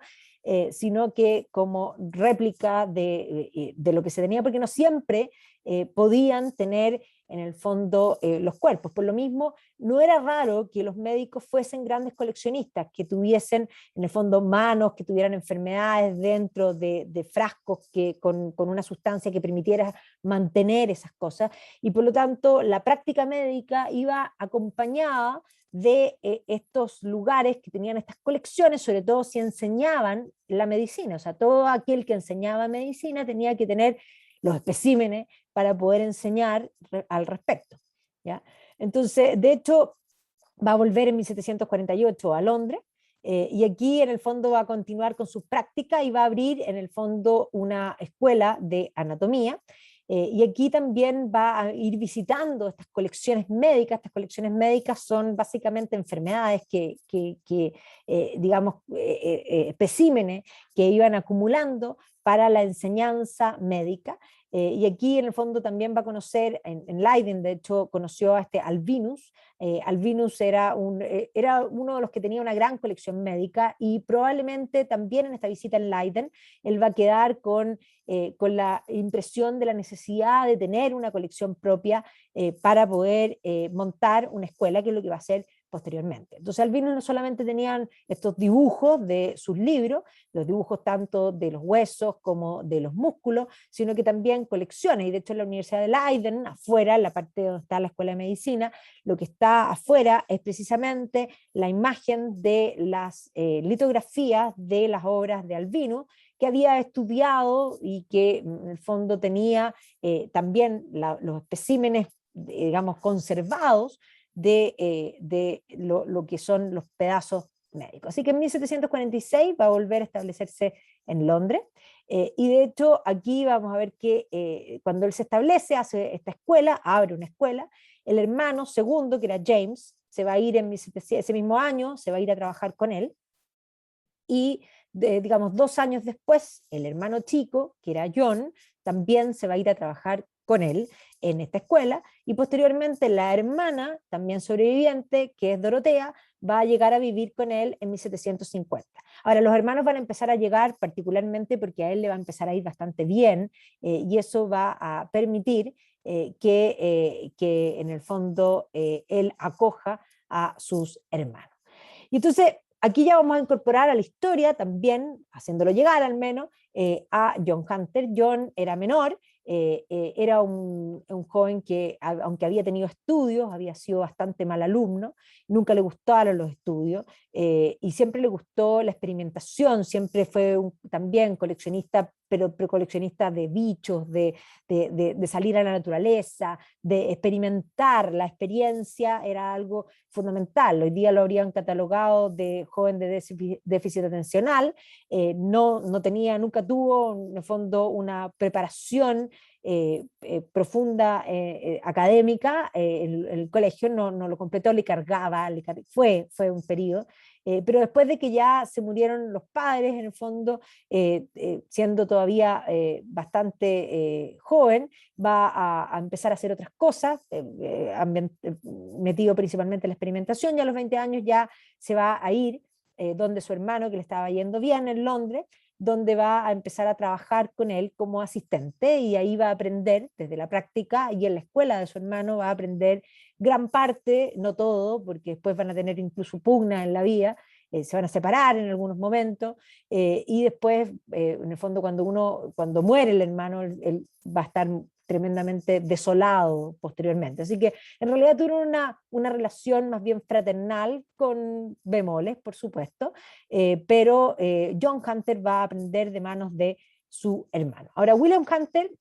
sino que como réplica de lo que se tenía, porque no siempre podían tener en el fondo los cuerpos. Por lo mismo, no era raro que los médicos fuesen grandes coleccionistas, que tuviesen en el fondo manos, que tuvieran enfermedades dentro de frascos con una sustancia que permitiera mantener esas cosas, y por lo tanto la práctica médica iba acompañada de estos lugares que tenían estas colecciones, sobre todo si enseñaban la medicina. O sea, todo aquel que enseñaba medicina tenía que tener los especímenes para poder enseñar al respecto. ¿Ya? Entonces, de hecho, va a volver en 1748 a Londres, y aquí en el fondo va a continuar con sus prácticas y va a abrir en el fondo una escuela de anatomía. y aquí también va a ir visitando estas colecciones médicas. Estas colecciones médicas son básicamente enfermedades digamos, especímenes que iban acumulando para la enseñanza médica. Y aquí en el fondo también va a conocer, en Leiden de hecho conoció a este Albinus. Albinus era uno de los que tenía una gran colección médica, y probablemente también en esta visita en Leiden él va a quedar con la impresión de la necesidad de tener una colección propia para poder montar una escuela, que es lo que va a hacer posteriormente. Entonces Albinus no solamente tenían estos dibujos de sus libros, los dibujos tanto de los huesos como de los músculos, sino que también colecciones, y de hecho en la Universidad de Leiden, afuera, en la parte donde está la Escuela de Medicina, lo que está afuera es precisamente la imagen de las litografías de las obras de Albinus, que había estudiado y que en el fondo tenía también los especímenes, digamos, conservados de lo que son los pedazos médicos. Así que en 1746 va a volver a establecerse en Londres, y de hecho aquí vamos a ver que cuando él se establece, hace esta escuela, abre una escuela. El hermano segundo, que era James, se va a ir ese mismo año, se va a ir a trabajar con él, y digamos 2 años después, el hermano chico, que era John, también se va a ir a trabajar con él en esta escuela, y posteriormente la hermana, también sobreviviente, que es Dorotea, va a llegar a vivir con él en 1750. Ahora, los hermanos van a empezar a llegar particularmente porque a él le va a empezar a ir bastante bien, y eso va a permitir que en el fondo él acoja a sus hermanos. Y entonces aquí ya vamos a incorporar a la historia también, haciéndolo llegar al menos, a John Hunter. John era menor, era un joven que, aunque había tenido estudios, había sido bastante mal alumno, nunca le gustaron los estudios, y siempre le gustó la experimentación. Siempre fue también coleccionista, pero coleccionista de bichos, de salir a la naturaleza, de experimentar. La experiencia era algo fundamental. Hoy día lo habrían catalogado de joven de déficit atencional. No tenía, nunca tuvo en el fondo una preparación profunda académica. El colegio no lo completó, le cargaba, fue un periodo, pero después de que ya se murieron los padres, en el fondo, siendo todavía bastante joven, va a empezar a hacer otras cosas, metido principalmente en la experimentación, y a los 20 años ya se va a ir donde su hermano, que le estaba yendo bien en Londres, donde va a empezar a trabajar con él como asistente, y ahí va a aprender desde la práctica, y en la escuela de su hermano va a aprender gran parte, no todo, porque después van a tener incluso pugna en la vida, se van a separar en algunos momentos, y después, en el fondo, cuando muere el hermano, él va a estar tremendamente desolado posteriormente. Así que en realidad tuvieron una relación más bien fraternal, con bemoles, por supuesto, pero John Hunter va a aprender de manos de su hermano. Ahora, William Hunter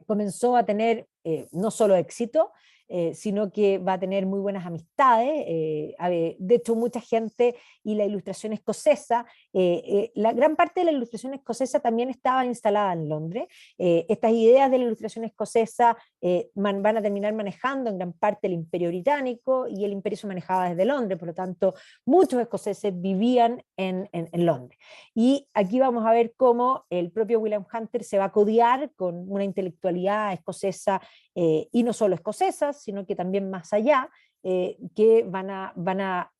comenzó a tener no solo éxito, sino que va a tener muy buenas amistades. De hecho, mucha gente, y la ilustración escocesa, la gran parte de la ilustración escocesa también estaba instalada en Londres. Estas ideas de la ilustración escocesa van a terminar manejando en gran parte el Imperio Británico, y el imperio se manejaba desde Londres, por lo tanto, muchos escoceses vivían en Londres. Y aquí vamos a ver cómo el propio William Hunter se va a codear con una intelectualidad escocesa, y no solo escocesas, sino que también más allá, que van a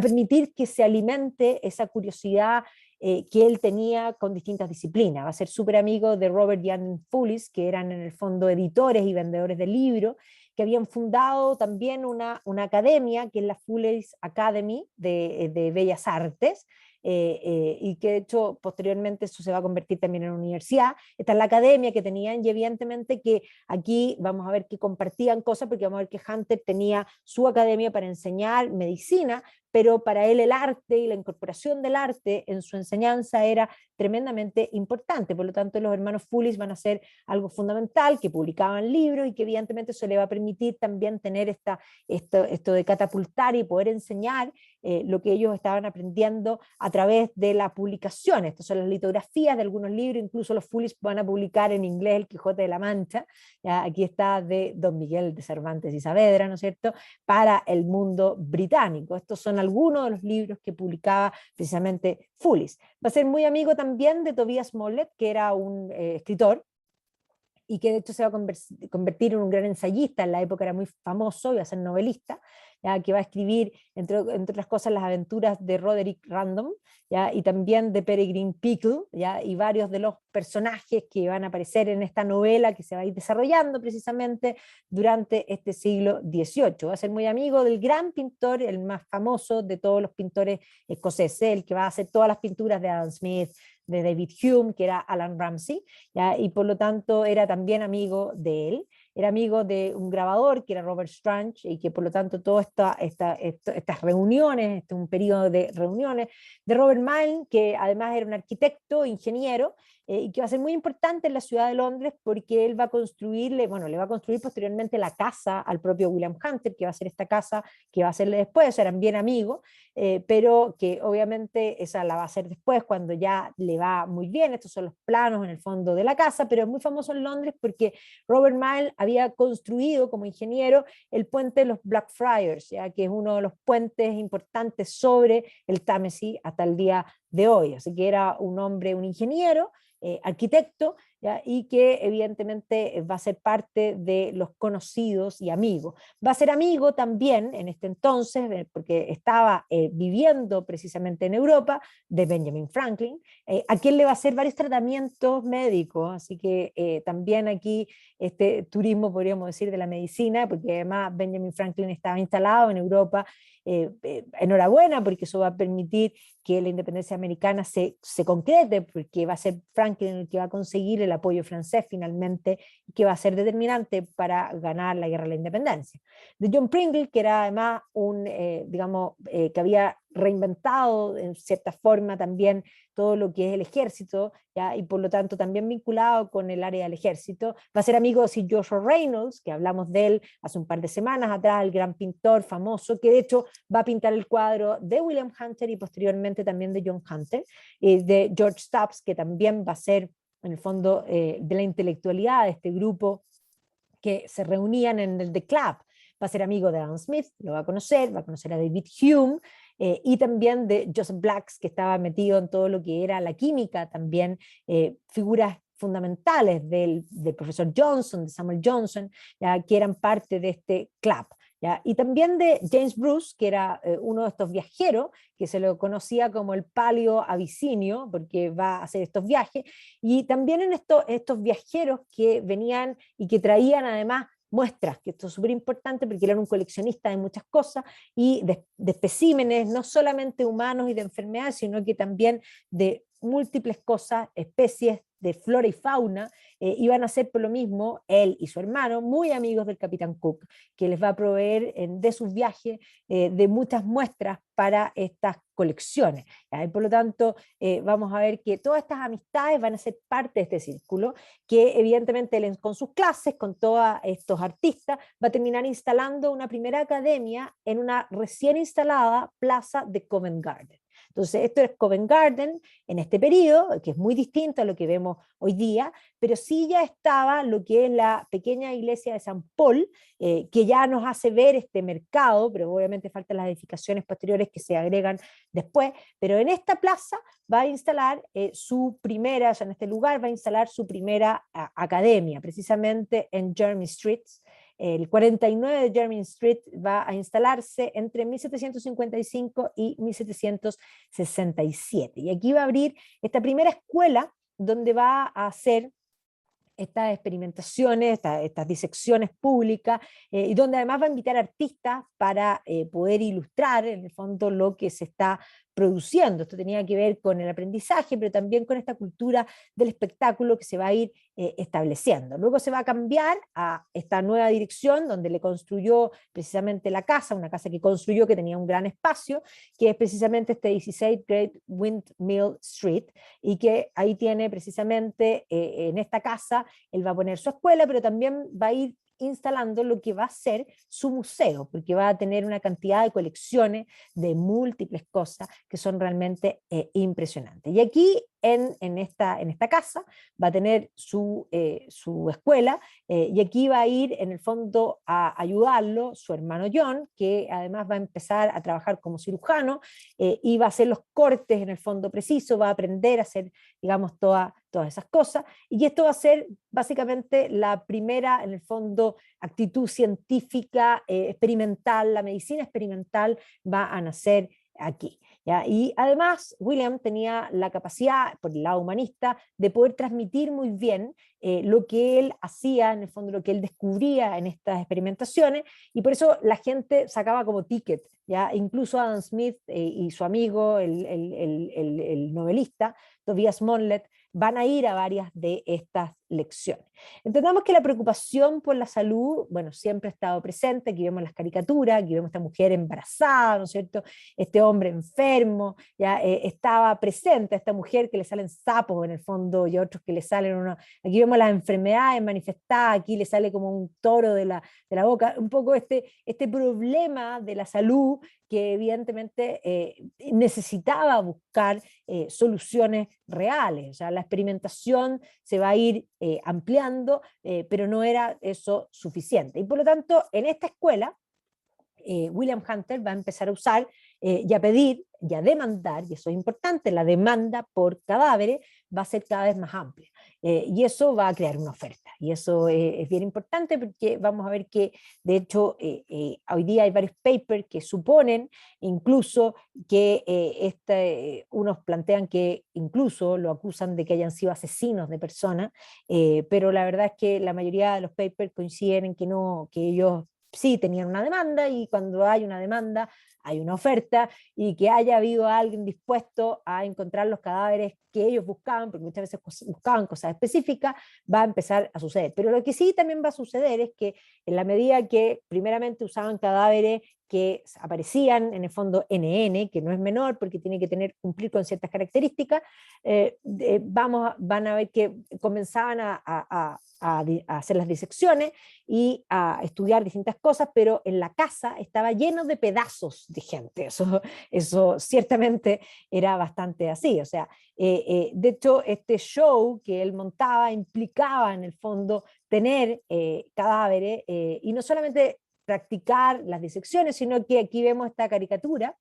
permitir que se alimente esa curiosidad que él tenía con distintas disciplinas. Va a ser súper amigo de Robert y Anne Fullis, que eran en el fondo editores y vendedores de libros, que habían fundado también una academia, que es la Fullis Academy de Bellas Artes, y que de hecho posteriormente eso se va a convertir también en una universidad. Esta es la academia que tenían, y evidentemente que aquí vamos a ver que compartían cosas, porque vamos a ver que Hunter tenía su academia para enseñar medicina, pero para él el arte y la incorporación del arte en su enseñanza era tremendamente importante. Por lo tanto, los hermanos Fullis van a ser algo fundamental, que publicaban libros y que evidentemente eso le va a permitir también tener esto de catapultar y poder enseñar lo que ellos estaban aprendiendo a través de la publicación. Estas son las litografías de algunos libros, incluso los Fullis van a publicar en inglés El Quijote de la Mancha, ¿ya? Aquí está de Don Miguel de Cervantes y Saavedra, ¿no es cierto?, para el mundo británico. Estos son algunos de los libros que publicaba precisamente Fullis. Va a ser muy amigo también de Tobias Smollett, que era un escritor, y que de hecho se va a convertir en un gran ensayista. En la época era muy famoso, iba a ser novelista, ¿ya? Que va a escribir, entre otras cosas, las aventuras de Roderick Random, ¿ya? Y también de Peregrine Pickle, ¿ya? Y varios de los personajes que van a aparecer en esta novela que se va a ir desarrollando precisamente durante este siglo XVIII. Va a ser muy amigo del gran pintor, el más famoso de todos los pintores escoceses, el que va a hacer todas las pinturas de Adam Smith, de David Hume, que era Alan Ramsey, ¿ya? Y por lo tanto era también amigo de él. Era amigo de un grabador que era Robert Strange, y que por lo tanto todas estas reuniones, un periodo de reuniones de Robert Mine, que además era un arquitecto, ingeniero, y que va a ser muy importante en la ciudad de Londres porque él va a construirle, bueno, le va a construir posteriormente la casa al propio William Hunter, que va a ser esta casa que va a hacerle después. O sea, eran bien amigos, pero que obviamente esa la va a hacer después cuando ya le va muy bien. Estos son los planos en el fondo de la casa, pero es muy famoso en Londres porque Robert Mile había construido como ingeniero el puente de los Blackfriars, ¿ya? Que es uno de los puentes importantes sobre el Támesis hasta el día de hoy. Así que era un hombre, un ingeniero, arquitecto, ¿ya? Y que evidentemente va a ser parte de los conocidos y amigos. Va a ser amigo también en este entonces, porque estaba viviendo precisamente en Europa, de Benjamin Franklin, a quien le va a hacer varios tratamientos médicos. Así que también aquí este turismo, podríamos decir, de la medicina, porque además Benjamin Franklin estaba instalado en Europa. Enhorabuena, porque eso va a permitir que la independencia americana se concrete, porque va a ser Franklin el que va a conseguir el apoyo francés finalmente, y que va a ser determinante para ganar la guerra de la independencia. De John Pringle, que era además que había reinventado en cierta forma también todo lo que es el ejército, ¿ya? Y por lo tanto también vinculado con el área del ejército. Va a ser amigo de Sir Joshua Reynolds, que hablamos de él hace un par de semanas atrás, el gran pintor famoso, que de hecho va a pintar el cuadro de William Hunter y posteriormente también de John Hunter, de George Stubbs, que también va a ser en el fondo de la intelectualidad de este grupo que se reunían en el The Club. Va a ser amigo de Adam Smith, lo va a conocer a David Hume, y también de Joseph Blacks, que estaba metido en todo lo que era la química, también figuras fundamentales del profesor Johnson, de Samuel Johnson, ¿ya? Que eran parte de este club. ¿Ya? Y también de James Bruce, que era uno de estos viajeros, que se lo conocía como el palio abisinio, porque va a hacer estos viajes, y también en estos viajeros que venían y que traían además muestras, que esto es súper importante porque eran un coleccionista de muchas cosas y de especímenes, no solamente humanos y de enfermedades, sino que también de múltiples cosas, especies de flora y fauna. Iban a ser por lo mismo, él y su hermano, muy amigos del capitán Cook, que les va a proveer de sus viajes de muchas muestras para estas colecciones. Y por lo tanto, vamos a ver que todas estas amistades van a ser parte de este círculo, que evidentemente él con sus clases, con todos estos artistas, va a terminar instalando una primera academia en una recién instalada plaza de Covent Garden. Entonces, esto es Covent Garden en este periodo, que es muy distinto a lo que vemos hoy día, pero sí ya estaba lo que es la pequeña iglesia de San Paul, que ya nos hace ver este mercado, pero obviamente faltan las edificaciones posteriores que se agregan después, pero en esta plaza va a instalar su primera, o sea, en este lugar va a instalar su primera academia, precisamente en Jermyn Street. El 49 de Jermyn Street va a instalarse entre 1755 y 1767. Y aquí va a abrir esta primera escuela donde va a hacer estas experimentaciones, estas disecciones públicas, y donde además va a invitar artistas para poder ilustrar en el fondo lo que se está produciendo. Esto tenía que ver con el aprendizaje, pero también con esta cultura del espectáculo que se va a ir estableciendo. Luego se va a cambiar a esta nueva dirección donde le construyó precisamente la casa, una casa que construyó que tenía un gran espacio, que es precisamente este 16 Great Windmill Street, y que ahí tiene precisamente en esta casa, él va a poner su escuela, pero también va a ir instalando lo que va a ser su museo, porque va a tener una cantidad de colecciones de múltiples cosas que son realmente impresionantes. Y aquí en esta casa va a tener su escuela, y aquí va a ir en el fondo a ayudarlo su hermano John, que además va a empezar a trabajar como cirujano, y va a hacer los cortes en el fondo preciso, va a aprender a hacer, digamos, todas esas cosas, y esto va a ser básicamente la primera, en el fondo, actitud científica experimental, la medicina experimental va a nacer aquí. ¿Ya? Y además William tenía la capacidad, por el lado humanista, de poder transmitir muy bien lo que él hacía, en el fondo lo que él descubría en estas experimentaciones, y por eso la gente sacaba como ticket, ¿ya? Incluso Adam Smith y su amigo, el novelista Tobias Mollett, van a ir a varias de estas lecciones. Entendamos que la preocupación por la salud, bueno, siempre ha estado presente. Aquí vemos las caricaturas, aquí vemos esta mujer embarazada, ¿no es cierto? Este hombre enfermo, ya estaba presente esta mujer que le salen sapos en el fondo y otros que le salen unos. Aquí vemos las enfermedades manifestadas, aquí le sale como un toro de la boca, un poco este problema de la salud que evidentemente necesitaba buscar soluciones reales. O sea, la experimentación se va a ir ampliando, pero no era eso suficiente. Y por lo tanto, en esta escuela, William Hunter va a empezar a usar y a pedir y a demandar, y eso es importante, la demanda por cadáveres va a ser cada vez más amplia. Y eso va a crear una oferta. Y eso es bien importante porque vamos a ver que, de hecho, hoy día hay varios papers que suponen incluso que unos plantean que incluso lo acusan de que hayan sido asesinos de personas, pero la verdad es que la mayoría de los papers coinciden en que no, que ellos sí tenían una demanda, y cuando hay una demanda hay una oferta, y que haya habido alguien dispuesto a encontrar los cadáveres que ellos buscaban, porque muchas veces buscaban cosas específicas, va a empezar a suceder. Pero lo que sí también va a suceder es que en la medida que primeramente usaban cadáveres que aparecían en el fondo NN, que no es menor porque tiene que cumplir con ciertas características, van a ver que comenzaban a hacer las disecciones y a estudiar distintas cosas, pero en la casa estaba lleno de pedazos de gente. Eso ciertamente era bastante así. O sea, de hecho, este show que él montaba implicaba en el fondo tener cadáveres, y no solamente practicar las disecciones, sino que aquí vemos esta caricatura,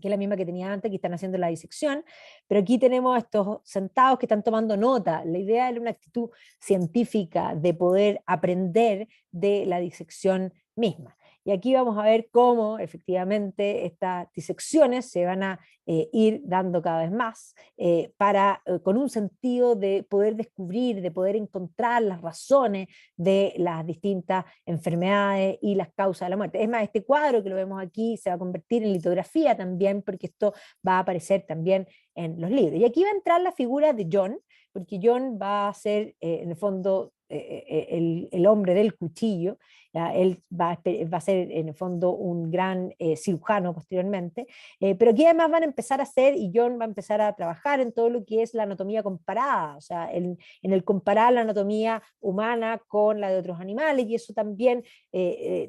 que es la misma que tenía antes, que están haciendo la disección, pero aquí tenemos a estos sentados que están tomando nota. La idea era una actitud científica de poder aprender de la disección misma. Y aquí vamos a ver cómo efectivamente estas disecciones se van a ir dando cada vez más, con un sentido de poder descubrir, de poder encontrar las razones de las distintas enfermedades y las causas de la muerte. Es más, este cuadro que lo vemos aquí se va a convertir en litografía también, porque esto va a aparecer también en los libros. Y aquí va a entrar la figura de John, porque John va a ser en el fondo el hombre del cuchillo. ¿Ya? Él va a ser en el fondo un gran cirujano posteriormente, pero aquí además van a empezar a hacer, y John va a empezar a trabajar en todo lo que es la anatomía comparada, o sea, en el comparar la anatomía humana con la de otros animales, y eso también,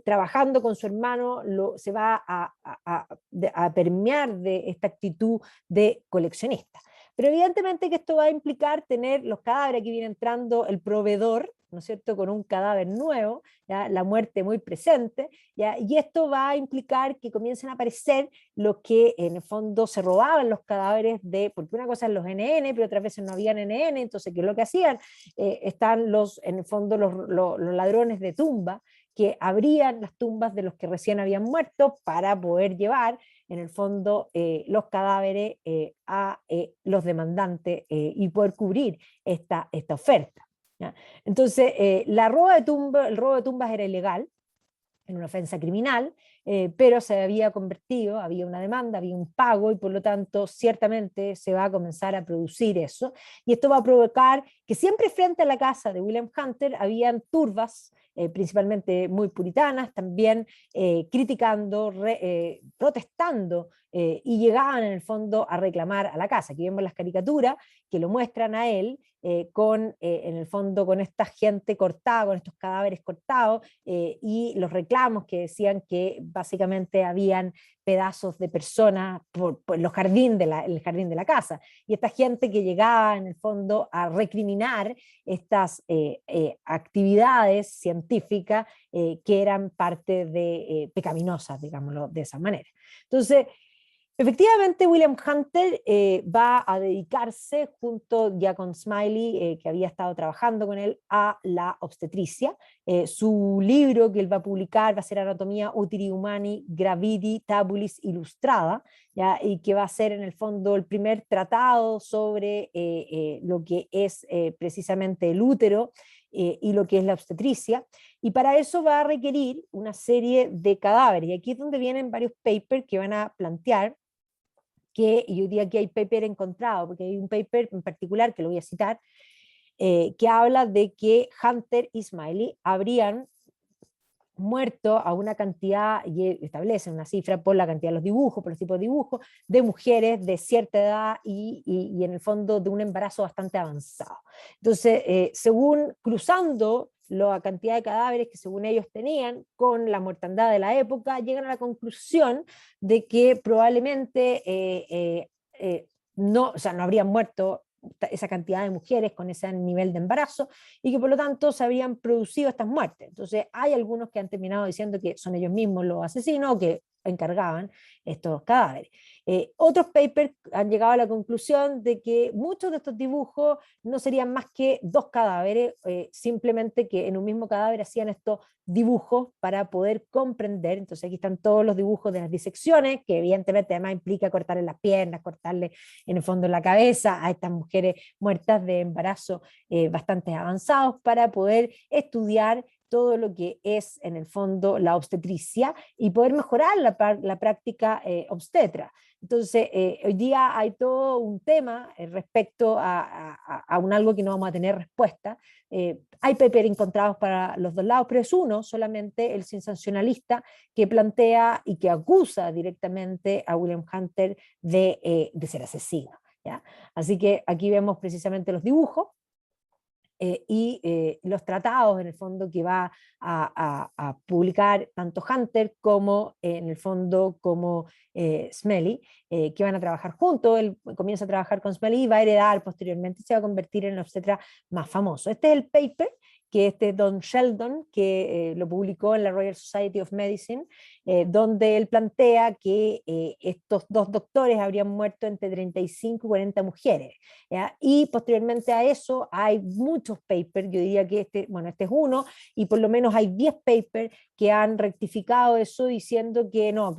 trabajando con su hermano, se va a permear de esta actitud de coleccionista. Pero evidentemente que esto va a implicar tener los cadáveres. Aquí viene entrando el proveedor, ¿no es cierto?, con un cadáver nuevo, ¿ya? La muerte muy presente, ¿ya? Y esto va a implicar que comiencen a aparecer los que en el fondo se robaban los cadáveres porque una cosa es los NN, pero otras veces no habían NN, entonces, ¿qué es lo que hacían? Están en el fondo los ladrones de tumba, que abrían las tumbas de los que recién habían muerto para poder llevar en el fondo los cadáveres a los demandantes y poder cubrir esta oferta. ¿Ya? Entonces, el robo de tumbas era ilegal, en una ofensa criminal, pero se había convertido, había una demanda, había un pago y por lo tanto ciertamente se va a comenzar a producir eso. Y esto va a provocar que siempre frente a la casa de William Hunter habían turbas, principalmente muy puritanas, también criticando, protestando y llegaban en el fondo a reclamar a la casa. Aquí vemos las caricaturas que lo muestran a él en el fondo con esta gente cortada, con estos cadáveres cortados y los reclamos que decían que básicamente habían pedazos de personas por el jardín de la casa. Y esta gente que llegaba en el fondo a recriminar estas actividades científicas que eran parte de pecaminosas, digámoslo de esa manera. Entonces, efectivamente, William Hunter va a dedicarse junto ya con Smiley, que había estado trabajando con él, a la obstetricia. Su libro que él va a publicar va a ser Anatomía Uteri Humani Gravidi Tabulis Illustrada, ¿ya? Y que va a ser en el fondo el primer tratado sobre lo que es precisamente el útero y lo que es la obstetricia. Y para eso va a requerir una serie de cadáveres. Y aquí es donde vienen varios papers que van a plantear que yo diría que hay paper encontrado, porque hay un paper en particular que lo voy a citar, que habla de que Hunter y Smiley habrían muerto a una cantidad, y establece una cifra por la cantidad de los dibujos, por los tipos de dibujos, de mujeres de cierta edad y en el fondo de un embarazo bastante avanzado. Entonces, según cruzando la cantidad de cadáveres que según ellos tenían con la mortandad de la época, llegan a la conclusión de que probablemente no, o sea, no habrían muerto esa cantidad de mujeres con ese nivel de embarazo y que por lo tanto se habrían producido estas muertes. Entonces hay algunos que han terminado diciendo que son ellos mismos los asesinos o que encargaban estos cadáveres. Otros papers han llegado a la conclusión de que muchos de estos dibujos no serían más que dos cadáveres, simplemente que en un mismo cadáver hacían estos dibujos para poder comprender. Entonces aquí están todos los dibujos de las disecciones, que evidentemente además implica cortarle las piernas, cortarle en el fondo la cabeza a estas mujeres muertas de embarazo bastante avanzados para poder estudiar todo lo que es en el fondo la obstetricia y poder mejorar la práctica obstetra. Entonces, hoy día hay todo un tema respecto a un algo que no vamos a tener respuesta. Hay papers encontrados para los dos lados, pero es uno solamente, el sensacionalista, que plantea y que acusa directamente a William Hunter de ser asesino, ¿ya? Así que aquí vemos precisamente los dibujos y los tratados en el fondo que va a publicar tanto Hunter como en el fondo como Smelly, que van a trabajar juntos. Él comienza a trabajar con Smelly y va a heredar posteriormente, se va a convertir en el obstetra más famoso. Este es el paper que este Don Sheldon, que lo publicó en la Royal Society of Medicine, donde él plantea que estos dos doctores habrían muerto entre 35 y 40 mujeres, ¿ya? Y posteriormente a eso hay muchos papers, yo diría que este es uno, y por lo menos hay 10 papers que han rectificado eso diciendo que no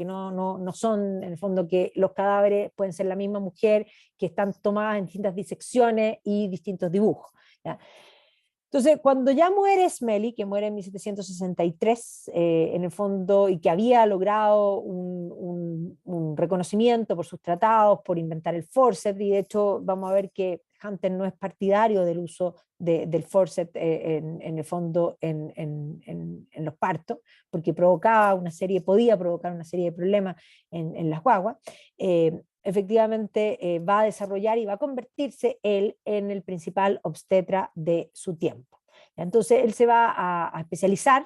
son, en el fondo, que los cadáveres pueden ser la misma mujer, que están tomadas en distintas disecciones y distintos dibujos, ¿ya? Entonces, cuando ya muere Smelly, que muere en 1763, en el fondo, y que había logrado un reconocimiento por sus tratados, por inventar el forceps, y de hecho vamos a ver que Hunter no es partidario del uso del forceps en el fondo en los partos, porque podía provocar una serie de problemas en las guaguas. Efectivamente va a desarrollar y va a convertirse él en el principal obstetra de su tiempo. Entonces él se va a especializar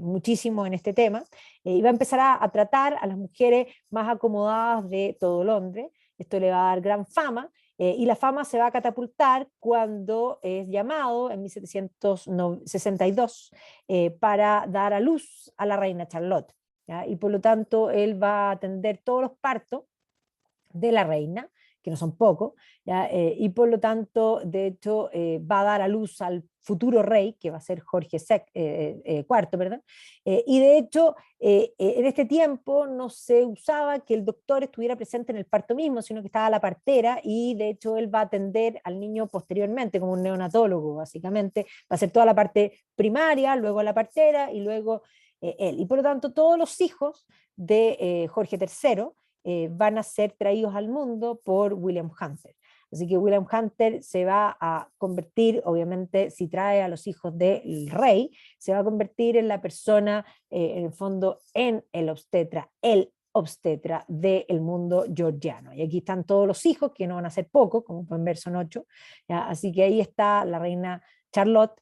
muchísimo en este tema y va a empezar a tratar a las mujeres más acomodadas de todo Londres. Esto le va a dar gran fama y la fama se va a catapultar cuando es llamado en 1762 para dar a luz a la reina Charlotte, ¿ya? Y por lo tanto él va a atender todos los partos de la reina, que no son pocos, ¿ya? Y por lo tanto, de hecho, va a dar a luz al futuro rey, que va a ser Jorge IV, ¿verdad? Y de hecho, en este tiempo no se usaba que el doctor estuviera presente en el parto mismo, sino que estaba la partera, y de hecho él va a atender al niño posteriormente, como un neonatólogo, básicamente, va a hacer toda la parte primaria, luego la partera, y luego él. Y por lo tanto todos los hijos de Jorge III van a ser traídos al mundo por William Hunter. Así que William Hunter se va a convertir, obviamente, si trae a los hijos del rey, se va a convertir en la persona, en el fondo, en el obstetra del mundo georgiano. Y aquí están todos los hijos, que no van a ser pocos, como pueden ver son 8. ¿Ya? Así que ahí está la reina Charlotte,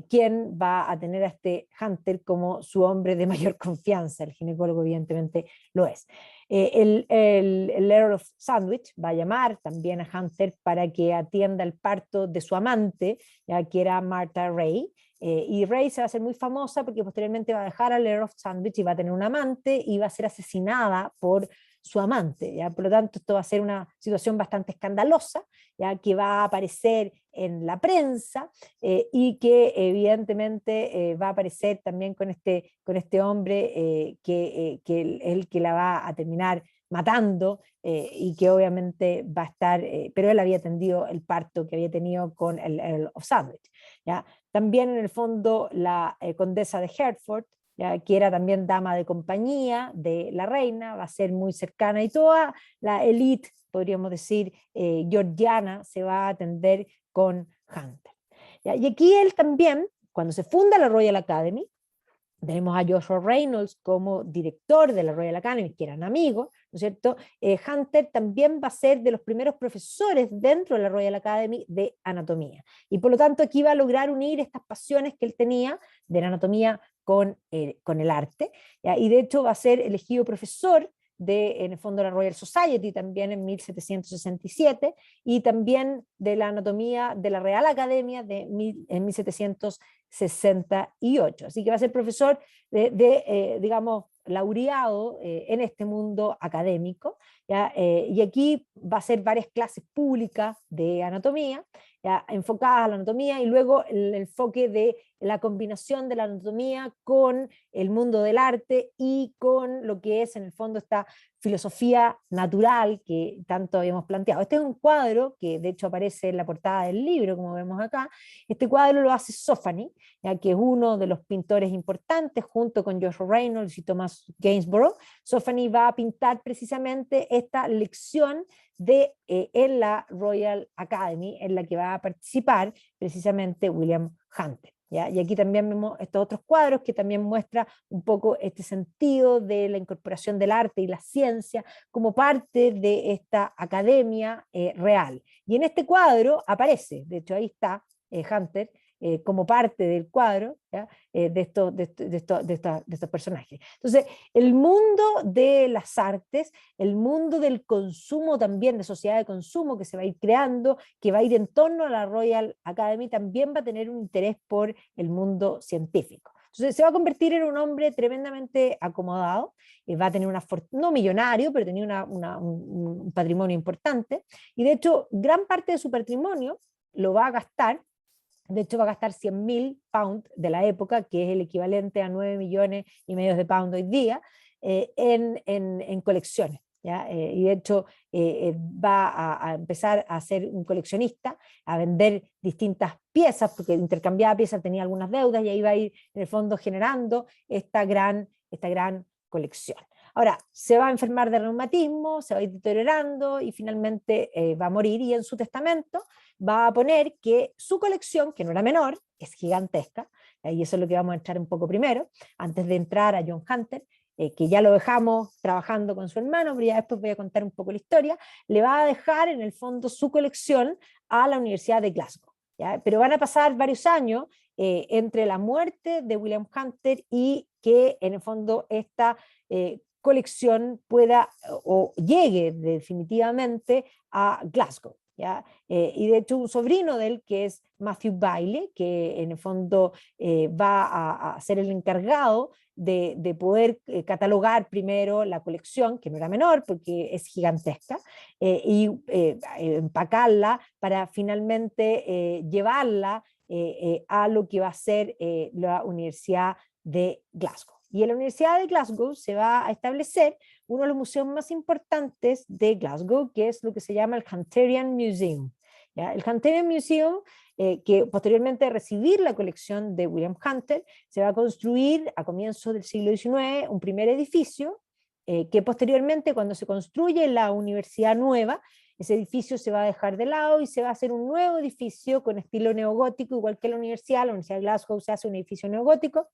quien va a tener a este Hunter como su hombre de mayor confianza. El ginecólogo evidentemente lo es. El Earl of Sandwich va a llamar también a Hunter para que atienda el parto de su amante, ya que era Martha Ray, y Ray se va a hacer muy famosa porque posteriormente va a dejar al Earl of Sandwich y va a tener un amante y va a ser asesinada por su amante, ¿ya? Por lo tanto esto va a ser una situación bastante escandalosa, ya que va a aparecer en la prensa, y que evidentemente va a aparecer también con este hombre, que es el que la va a terminar matando, y que obviamente va a estar, pero él había atendido el parto que había tenido con el Earl of Sandwich. ¿Ya? También en el fondo la condesa de Hertford, ¿ya? Que era también dama de compañía de la reina, va a ser muy cercana, y toda la élite, podríamos decir, georgiana, se va a atender con Hunter. ¿Ya? Y aquí él también, cuando se funda la Royal Academy, tenemos a Joshua Reynolds como director de la Royal Academy, que eran amigos, ¿no es cierto? Hunter también va a ser de los primeros profesores dentro de la Royal Academy de anatomía. Y por lo tanto aquí va a lograr unir estas pasiones que él tenía de la anatomía con el arte, ¿ya? Y de hecho va a ser elegido profesor en el fondo de la Royal Society también en 1767, y también de la anatomía de la Real Academia en 1768. Así que va a ser profesor digamos, laureado en este mundo académico, ¿ya? Y aquí va a hacer varias clases públicas de anatomía, ¿ya? Enfocadas a la anatomía, y luego el enfoque de la combinación de la anatomía con el mundo del arte y con lo que es en el fondo esta filosofía natural que tanto habíamos planteado. Este es un cuadro que de hecho aparece en la portada del libro, como vemos acá. Este cuadro lo hace Zoffany, ya que es uno de los pintores importantes, junto con Joshua Reynolds y Thomas Gainsborough. Zoffany va a pintar precisamente esta lección en la Royal Academy, en la que va a participar precisamente William Hunter. ¿Ya? Y aquí también vemos estos otros cuadros que también muestra un poco este sentido de la incorporación del arte y la ciencia como parte de esta academia real. Y en este cuadro aparece, de hecho ahí está Hunter, como parte del cuadro, ¿ya? De estos personajes. Entonces, el mundo de las artes, el mundo del consumo también, de sociedad de consumo que se va a ir creando, que va a ir en torno a la Royal Academy, también va a tener un interés por el mundo científico. Entonces se va a convertir en un hombre tremendamente acomodado, va a tener no millonario, pero tenía un patrimonio importante, y de hecho gran parte de su patrimonio lo va a gastar. De hecho, va a gastar 100.000 pounds de la época, que es el equivalente a 9,5 millones de pounds hoy día, en colecciones. ¿Ya? Y de hecho va a empezar a ser un coleccionista, a vender distintas piezas, porque intercambiaba piezas, tenía algunas deudas, y ahí va a ir en el fondo generando esta gran colección. Ahora, se va a enfermar de reumatismo, se va a ir deteriorando y finalmente va a morir, y en su testamento va a poner que su colección, que no era menor, es gigantesca, y eso es lo que vamos a entrar un poco primero, antes de entrar a John Hunter, que ya lo dejamos trabajando con su hermano, pero ya después voy a contar un poco la historia. Le va a dejar en el fondo su colección a la Universidad de Glasgow, ¿ya? Pero van a pasar varios años entre la muerte de William Hunter y que en el fondo esta colección pueda o llegue definitivamente a Glasgow. ¿Ya? Y de hecho un sobrino de él, que es Matthew Bailey, que en el fondo va a ser el encargado de poder catalogar primero la colección, que no era menor porque es gigantesca, y empacarla para finalmente llevarla a lo que va a ser la Universidad de Glasgow. Y en la Universidad de Glasgow se va a establecer uno de los museos más importantes de Glasgow, que es lo que se llama el Hunterian Museum. ¿Ya? El Hunterian Museum que posteriormente de recibir la colección de William Hunter, se va a construir a comienzos del siglo XIX un primer edificio, que posteriormente, cuando se construye la universidad nueva, ese edificio se va a dejar de lado y se va a hacer un nuevo edificio con estilo neogótico, igual que la Universidad de Glasgow se hace un edificio neogótico,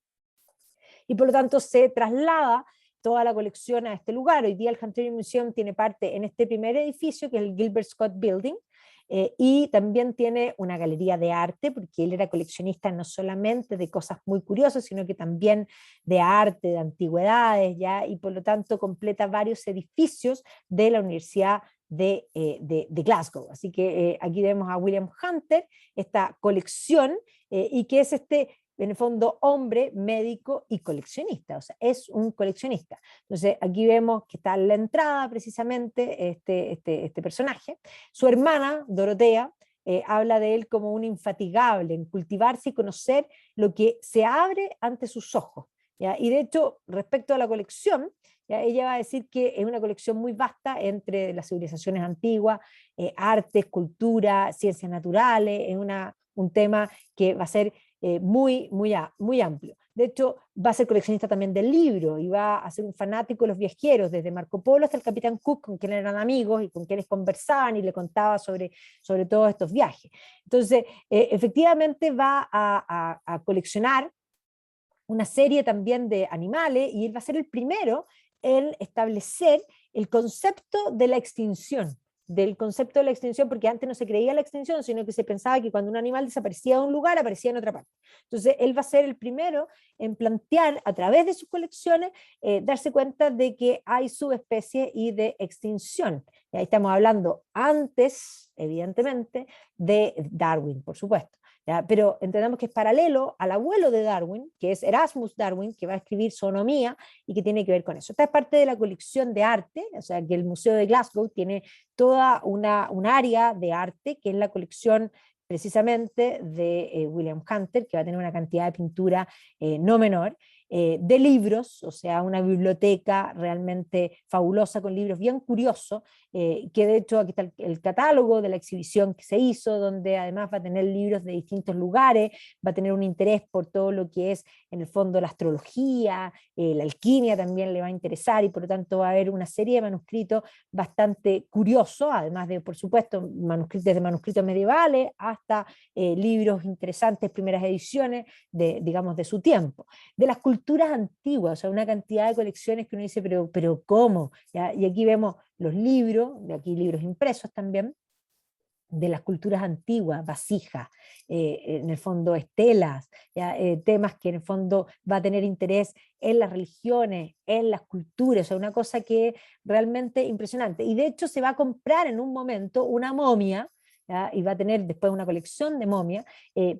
y por lo tanto se traslada toda la colección a este lugar. Hoy día el Hunterian Museum tiene parte en este primer edificio, que es el Gilbert Scott Building, y también tiene una galería de arte, porque él era coleccionista no solamente de cosas muy curiosas, sino que también de arte, de antigüedades, ¿ya? Y por lo tanto completa varios edificios de la Universidad de Glasgow. Así que aquí vemos a William Hunter, esta colección, y que es en el fondo, hombre, médico y coleccionista, o sea, es un coleccionista. Entonces, aquí vemos que está en la entrada precisamente este personaje. Su hermana, Dorotea, habla de él como un infatigable en cultivarse y conocer lo que se abre ante sus ojos, ¿ya? Y de hecho, respecto a la colección, ¿ya? Ella va a decir que es una colección muy vasta entre las civilizaciones antiguas, arte, cultura, ciencias naturales, es un tema que va a ser muy amplio. De hecho, va a ser coleccionista también del libro y va a ser un fanático de los viajeros, desde Marco Polo hasta el Capitán Cook, con quien eran amigos y con quienes conversaban y le contaba sobre todos estos viajes. Entonces, efectivamente va a coleccionar una serie también de animales y él va a ser el primero en establecer el concepto de la extinción, porque antes no se creía la extinción, sino que se pensaba que cuando un animal desaparecía de un lugar, aparecía en otra parte. Entonces, él va a ser el primero en plantear, a través de sus colecciones, darse cuenta de que hay subespecies y de extinción. Y ahí estamos hablando antes, evidentemente, de Darwin, por supuesto. ¿Ya? Pero entendamos que es paralelo al abuelo de Darwin, que es Erasmus Darwin, que va a escribir Zoonomía y que tiene que ver con eso. Esta es parte de la colección de arte, o sea que el Museo de Glasgow tiene toda un área de arte, que es la colección precisamente de William Hunter, que va a tener una cantidad de pintura no menor, de libros, o sea, una biblioteca realmente fabulosa con libros bien curiosos, que de hecho aquí está el catálogo de la exhibición que se hizo, donde además va a tener libros de distintos lugares, va a tener un interés por todo lo que es en el fondo la astrología, la alquimia también le va a interesar, y por lo tanto va a haber una serie de manuscritos bastante curiosos, además de, por supuesto, desde manuscritos medievales hasta libros interesantes, primeras ediciones digamos, de su tiempo. De las culturas antiguas, o sea, una cantidad de colecciones que uno dice, pero ¿cómo? ¿Ya? Y aquí vemos los libros, de aquí libros impresos también, de las culturas antiguas, vasijas, en el fondo estelas, ¿ya? Temas que en el fondo va a tener interés en las religiones, en las culturas, o sea, una cosa que es realmente impresionante. Y de hecho se va a comprar en un momento una momia, ¿ya? Y va a tener después una colección de momias,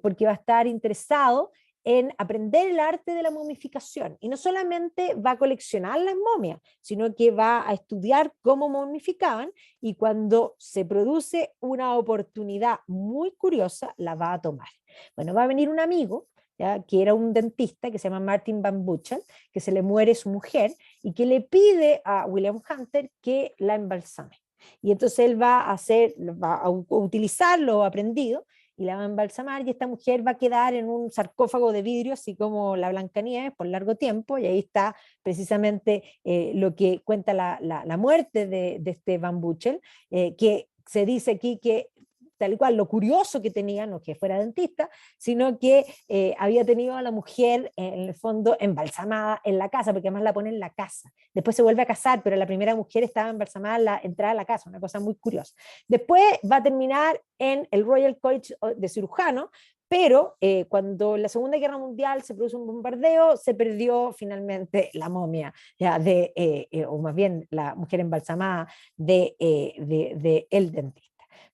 porque va a estar interesado en aprender el arte de la momificación. Y no solamente va a coleccionar las momias, sino que va a estudiar cómo momificaban, y cuando se produce una oportunidad muy curiosa, la va a tomar. Bueno, va a venir un amigo, ¿ya? Que era un dentista que se llama Martin Van Buchen, que se le muere su mujer y que le pide a William Hunter que la embalsame. Y entonces él va a utilizar lo aprendido y la va a embalsamar, y esta mujer va a quedar en un sarcófago de vidrio, así como la Blancanieves, por largo tiempo, y ahí está precisamente lo que cuenta la muerte de este Van Buchen, que se dice aquí que tal cual lo curioso que tenía, no que fuera dentista, sino que había tenido a la mujer en el fondo embalsamada en la casa, porque además la pone en la casa. Después se vuelve a casar, pero la primera mujer estaba embalsamada en la entrada de la casa, una cosa muy curiosa. Después va a terminar en el Royal College de Cirujano, pero cuando en la Segunda Guerra Mundial se produce un bombardeo, se perdió finalmente la momia, ya, o más bien la mujer embalsamada de el dentista.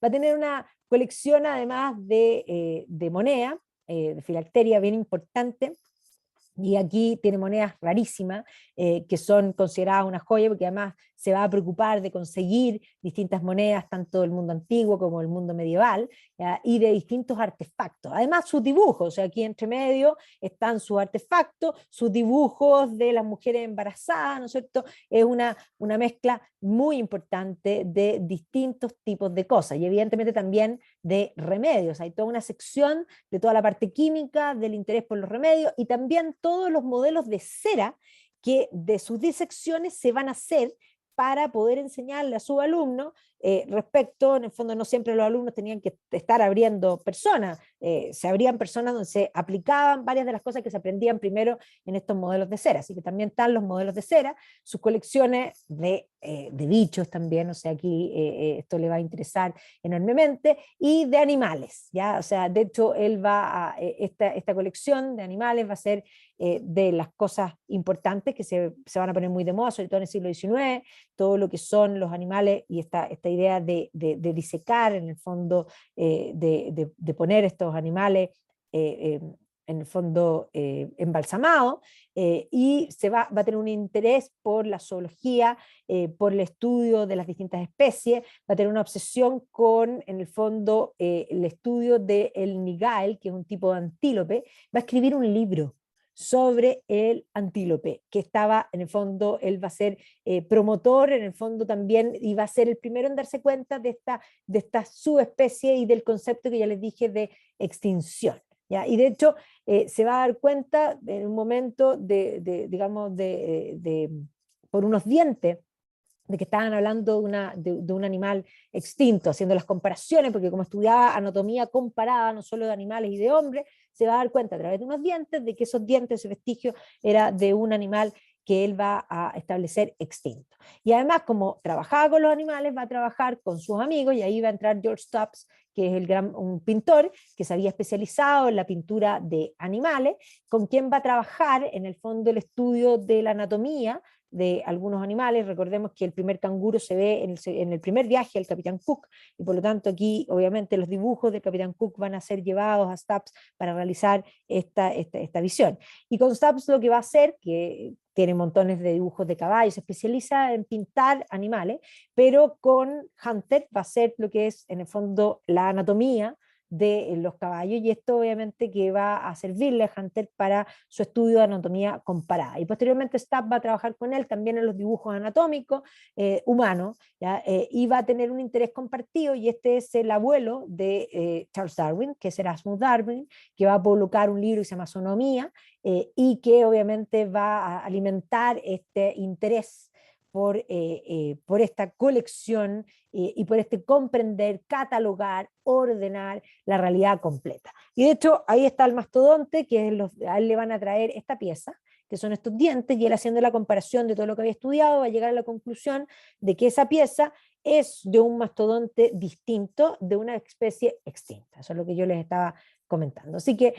Va a tener una colección además de moneda, de filacteria bien importante, y aquí tiene monedas rarísimas, que son consideradas una joya, porque además se va a preocupar de conseguir distintas monedas, tanto del mundo antiguo como del mundo medieval, ¿ya? Y de distintos artefactos. Además, sus dibujos, o sea, aquí entre medio están sus artefactos, sus dibujos de las mujeres embarazadas, ¿no es cierto? Es una mezcla muy importante de distintos tipos de cosas. Y evidentemente también de remedios. Hay toda una sección de toda la parte química, del interés por los remedios y también todos los modelos de cera que de sus disecciones se van a hacer para poder enseñarle a su alumno respecto, en el fondo no siempre los alumnos tenían que estar abriendo personas, se abrían personas donde se aplicaban varias de las cosas que se aprendían primero en estos modelos de cera, así que también están los modelos de cera, sus colecciones de bichos también, o sea, aquí esto le va a interesar enormemente, y de animales, ¿ya? O sea, de hecho, él va a, esta colección de animales va a ser de las cosas importantes que se van a poner muy de moda, sobre todo en el siglo XIX, todo lo que son los animales y esta idea de disecar, en el fondo, de poner estos animales en el fondo embalsamados, y va a tener un interés por la zoología, por el estudio de las distintas especies, va a tener una obsesión con, en el fondo, el estudio del nigael, que es un tipo de antílope, va a escribir un libro sobre el antílope, que estaba, en el fondo, él va a ser promotor, en el fondo también, y va a ser el primero en darse cuenta de esta subespecie y del concepto que ya les dije de extinción. ¿Ya? Y de hecho, se va a dar cuenta en un momento digamos, por unos dientes, de que estaban hablando de un animal extinto, haciendo las comparaciones, porque como estudiaba anatomía comparada, no solo de animales y de hombres, se va a dar cuenta a través de unos dientes de que esos dientes, ese vestigio, era de un animal que él va a establecer extinto. Y además, como trabajaba con los animales, va a trabajar con sus amigos, y ahí va a entrar George Stubbs, que es un pintor que se había especializado en la pintura de animales, con quien va a trabajar en el fondo el estudio de la anatomía de algunos animales. Recordemos que el primer canguro se ve en el primer viaje del Capitán Cook, y por lo tanto aquí obviamente los dibujos del Capitán Cook van a ser llevados a Stubbs para realizar esta visión. Y con Stubbs lo que va a hacer, que tiene montones de dibujos de caballos, se especializa en pintar animales, pero con Hunter va a ser lo que es en el fondo la anatomía de los caballos, y esto obviamente que va a servirle a Hunter para su estudio de anatomía comparada. Y posteriormente Stubbs va a trabajar con él también en los dibujos anatómicos humanos, ¿ya? Y va a tener un interés compartido, y este es el abuelo de Charles Darwin, que es Erasmus Darwin, que va a publicar un libro que se llama Zoonomía, y que obviamente va a alimentar este interés por esta colección y por este comprender, catalogar, ordenar la realidad completa. Y de hecho, ahí está el mastodonte, que a él le van a traer esta pieza, que son estos dientes, y él, haciendo la comparación de todo lo que había estudiado, va a llegar a la conclusión de que esa pieza es de un mastodonte distinto, de una especie extinta. Eso es lo que yo les estaba comentando. Así que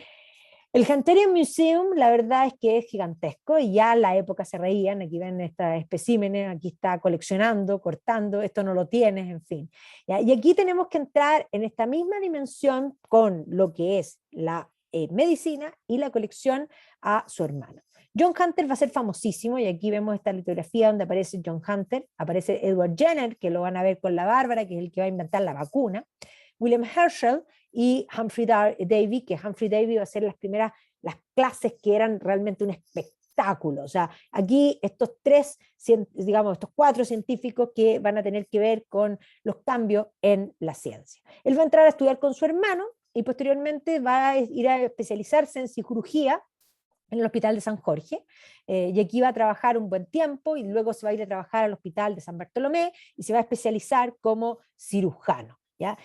el Hunterian Museum, la verdad es que es gigantesco, y ya en la época se reían. Aquí ven estos especímenes, aquí está coleccionando, cortando, esto no lo tienes, en fin. ¿Ya? Y aquí tenemos que entrar en esta misma dimensión con lo que es la medicina y la colección a su hermano. John Hunter va a ser famosísimo, y aquí vemos esta litografía donde aparece John Hunter, aparece Edward Jenner, que lo van a ver con la Bárbara, que es el que va a inventar la vacuna, William Herschel y Humphrey Davy, que Humphrey Davy va a ser las clases que eran realmente un espectáculo. O sea, aquí estos estos cuatro científicos que van a tener que ver con los cambios en la ciencia. Él va a entrar a estudiar con su hermano, y posteriormente va a ir a especializarse en cirugía en el Hospital de San Jorge, y aquí va a trabajar un buen tiempo, y luego se va a ir a trabajar al Hospital de San Bartolomé, y se va a especializar como cirujano, ¿ya?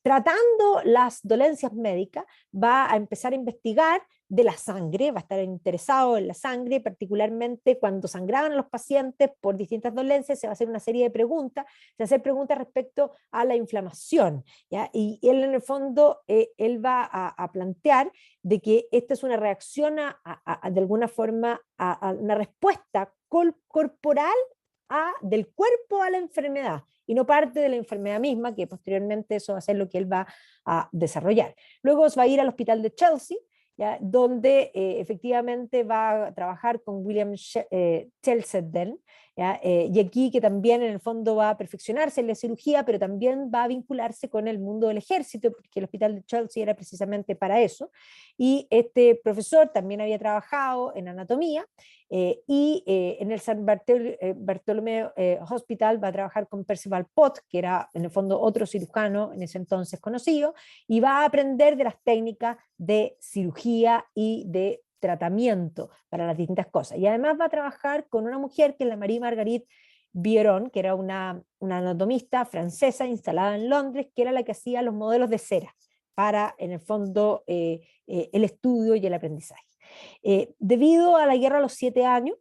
Tratando las dolencias médicas, va a empezar a investigar de la sangre, va a estar interesado en la sangre, particularmente cuando sangraban a los pacientes por distintas dolencias. Se va a hacer una serie de preguntas, se va a hacer preguntas respecto a la inflamación, ¿ya? Y él, en el fondo, él va a plantear de que esta es una reacción de alguna forma a una respuesta corporal del cuerpo a la enfermedad, y no parte de la enfermedad misma, que posteriormente eso va a ser lo que él va a desarrollar. Luego va a ir al hospital de Chelsea, ¿ya? Donde efectivamente va a trabajar con William Cheselden, ¿ya? Y aquí que también en el fondo va a perfeccionarse en la cirugía, pero también va a vincularse con el mundo del ejército, porque el hospital de Chelsea era precisamente para eso. Y este profesor también había trabajado en anatomía, en el San Bartolomeo Hospital va a trabajar con Percival Pott, que era en el fondo otro cirujano en ese entonces conocido, y va a aprender de las técnicas de cirugía y de tratamiento para las distintas cosas. Y además va a trabajar con una mujer que es la Marie-Marguerite Biron, que era una anatomista francesa instalada en Londres, que era la que hacía los modelos de cera para, en el fondo, el estudio y el aprendizaje. Debido a la guerra a los 7 años,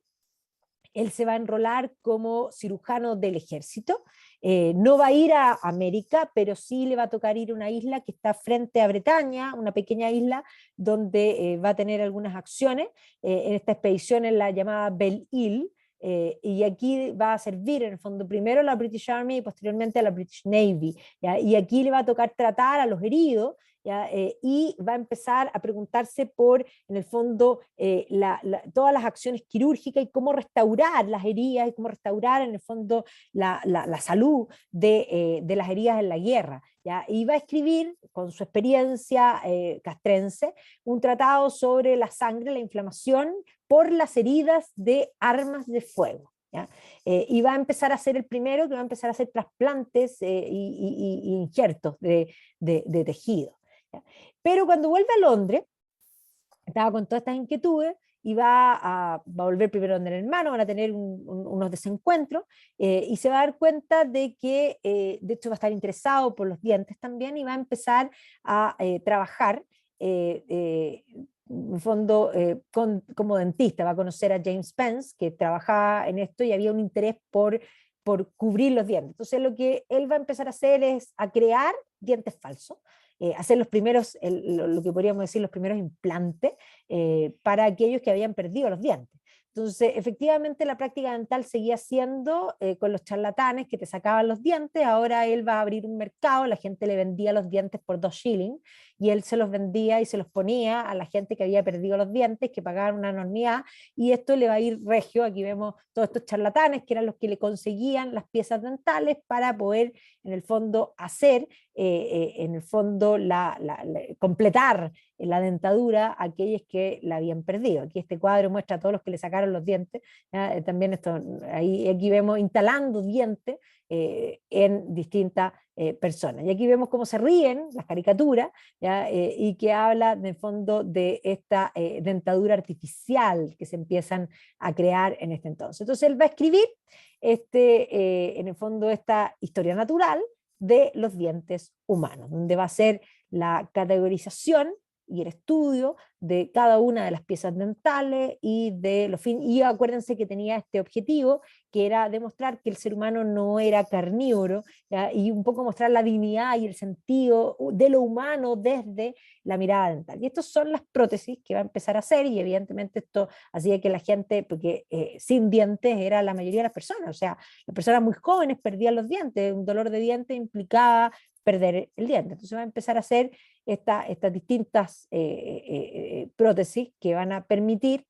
él se va a enrolar como cirujano del ejército. No va a ir a América, pero sí le va a tocar ir a una isla que está frente a Bretaña, una pequeña isla donde va a tener algunas acciones. En esta expedición es la llamada Belle Isle, y aquí va a servir en el fondo primero a la British Army y posteriormente a la British Navy, ¿ya? Y aquí le va a tocar tratar a los heridos, ¿ya? Y va a empezar a preguntarse por, en el fondo, todas las acciones quirúrgicas y cómo restaurar las heridas y cómo restaurar, en el fondo, la salud de las heridas en la guerra, ¿ya? Y va a escribir, con su experiencia castrense, un tratado sobre la sangre, la inflamación por las heridas de armas de fuego, ¿ya? Y va a empezar a ser el primero que va a empezar a hacer trasplantes y injertos de tejido, ¿ya? Pero cuando vuelve a Londres, estaba con todas estas inquietudes y va a volver primero donde el hermano, van a tener unos desencuentros, y se va a dar cuenta de que, de hecho, va a estar interesado por los dientes también y va a empezar a trabajar. En el fondo, como dentista, va a conocer a James Spence, que trabajaba en esto y había un interés por cubrir los dientes. Entonces, lo que él va a empezar a hacer es a crear dientes falsos, hacer los primeros, lo que podríamos decir, los primeros implantes para aquellos que habían perdido los dientes. Entonces, efectivamente, la práctica dental seguía siendo con los charlatanes que te sacaban los dientes. Ahora él va a abrir un mercado, la gente le vendía los dientes por 2 shillings y él se los vendía y se los ponía a la gente que había perdido los dientes, que pagaban una enormidad, y esto le va a ir regio. Aquí vemos todos estos charlatanes que eran los que le conseguían las piezas dentales para poder, en el fondo, hacer, en el fondo, completar la dentadura a aquellos que la habían perdido. Aquí este cuadro muestra a todos los que le sacaron los dientes, también esto, aquí vemos instalando dientes en distintas personas. Y aquí vemos cómo se ríen las caricaturas, ¿ya? Y que habla en el fondo de esta dentadura artificial que se empiezan a crear en este entonces. Entonces él va a escribir en el fondo esta historia natural de los dientes humanos, donde va a ser la categorización y el estudio de cada una de las piezas dentales y de los fines. Y acuérdense que tenía este objetivo, que era demostrar que el ser humano no era carnívoro, ¿ya? Y un poco mostrar la dignidad y el sentido de lo humano desde la mirada dental. Y estas son las prótesis que va a empezar a hacer, y evidentemente esto hacía que la gente, porque sin dientes era la mayoría de las personas, o sea, las personas muy jóvenes perdían los dientes, un dolor de dientes implicaba perder el diente. Entonces va a empezar a hacer estas distintas prótesis que van a permitir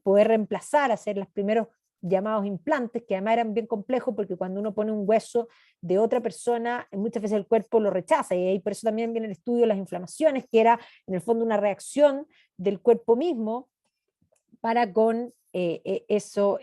poder reemplazar, hacer los primeros llamados implantes, que además eran bien complejos porque cuando uno pone un hueso de otra persona, muchas veces el cuerpo lo rechaza, y ahí por eso también viene el estudio de las inflamaciones, que era en el fondo una reacción del cuerpo mismo para con ese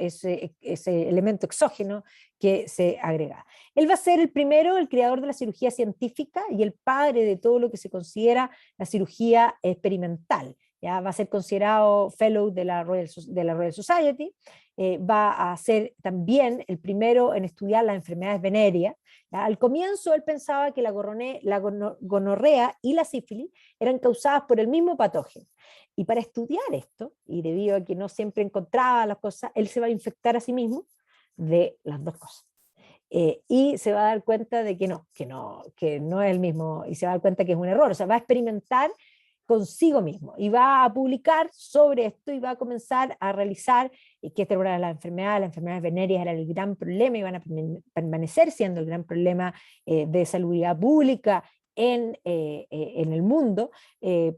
elemento exógeno que se agrega. Él va a ser el primero, el creador de la cirugía científica y el padre de todo lo que se considera la cirugía experimental. ¿Ya? Va a ser considerado fellow de la Royal Society, va a ser también el primero en estudiar las enfermedades venéreas. ¿Ya? Al comienzo él pensaba que la gonorrea y la sífilis eran causadas por el mismo patógeno. Y para estudiar esto, y debido a que no siempre encontraba las cosas, él se va a infectar a sí mismo de las dos cosas. Y se va a dar cuenta de que no es el mismo, y se va a dar cuenta que es un error. O sea, va a experimentar consigo mismo y va a publicar sobre esto y va a comenzar a realizar, que esta era una de las enfermedades venéreas era el gran problema y van a permanecer siendo el gran problema de salubridad pública en el mundo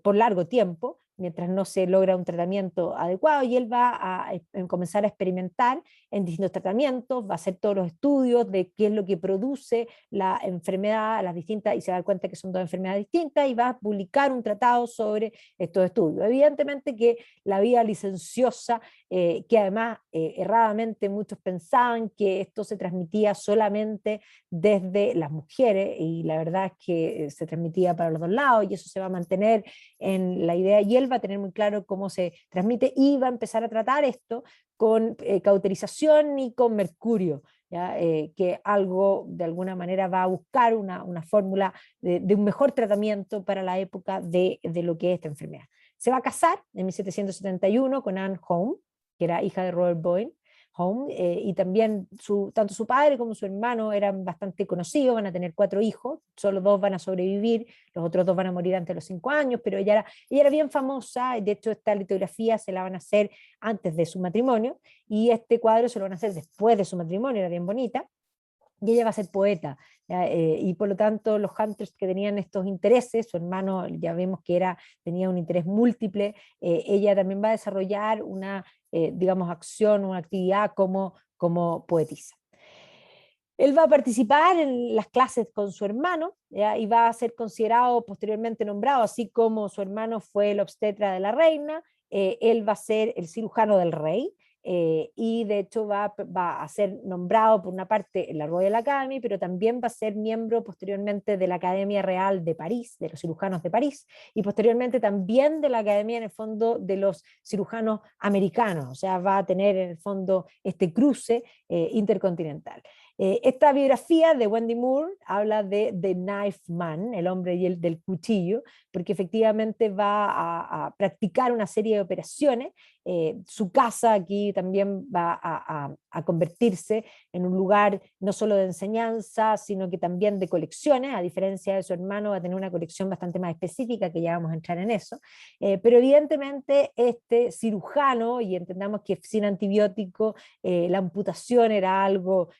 por largo tiempo. mientras no se logra un tratamiento adecuado, y él va a comenzar a experimentar en distintos tratamientos, va a hacer todos los estudios de qué es lo que produce la enfermedad, las distintas, y se va a dar cuenta que son dos enfermedades distintas, y va a publicar un tratado sobre estos estudios. Evidentemente que la vida licenciosa, que además erradamente muchos pensaban que esto se transmitía solamente desde las mujeres, y la verdad es que se transmitía para los dos lados, y eso se va a mantener en la idea, y él va a tener muy claro cómo se transmite, y va a empezar a tratar esto con cauterización y con mercurio, ¿ya? Que algo de alguna manera va a buscar una fórmula de un mejor tratamiento para la época de lo que es esta enfermedad. Se va a casar en 1771 con Anne Home, que era hija de Robert Boyle Home, y también tanto su padre como su hermano eran bastante conocidos, van a tener 4 hijos, solo 2 van a sobrevivir, los otros 2 van a morir antes de los 5 años, pero ella era bien famosa, y de hecho esta litografía se la van a hacer antes de su matrimonio, y este cuadro se lo van a hacer después de su matrimonio, era bien bonita, y ella va a ser poeta, y por lo tanto los Hunters que tenían estos intereses, su hermano ya vemos que tenía un interés múltiple, ella también va a desarrollar una, digamos, acción, una actividad como poetisa. Él va a participar en las clases con su hermano, ¿ya? Y va a ser considerado posteriormente nombrado, así como su hermano fue el obstetra de la reina, él va a ser el cirujano del rey, y de hecho va a ser nombrado por una parte en la Royal Academy, pero también va a ser miembro posteriormente de la Academia Real de París, de los cirujanos de París, y posteriormente también de la Academia en el fondo de los cirujanos americanos, o sea, va a tener en el fondo este cruce intercontinental. Esta biografía de Wendy Moore habla de The Knife Man, el hombre del cuchillo, porque efectivamente va a practicar una serie de operaciones. Su casa aquí también va a convertirse en un lugar no solo de enseñanza, sino que también de colecciones. A diferencia de su hermano, va a tener una colección bastante más específica, que ya vamos a entrar en eso. Pero evidentemente este cirujano, y entendamos que sin antibiótico la amputación era algo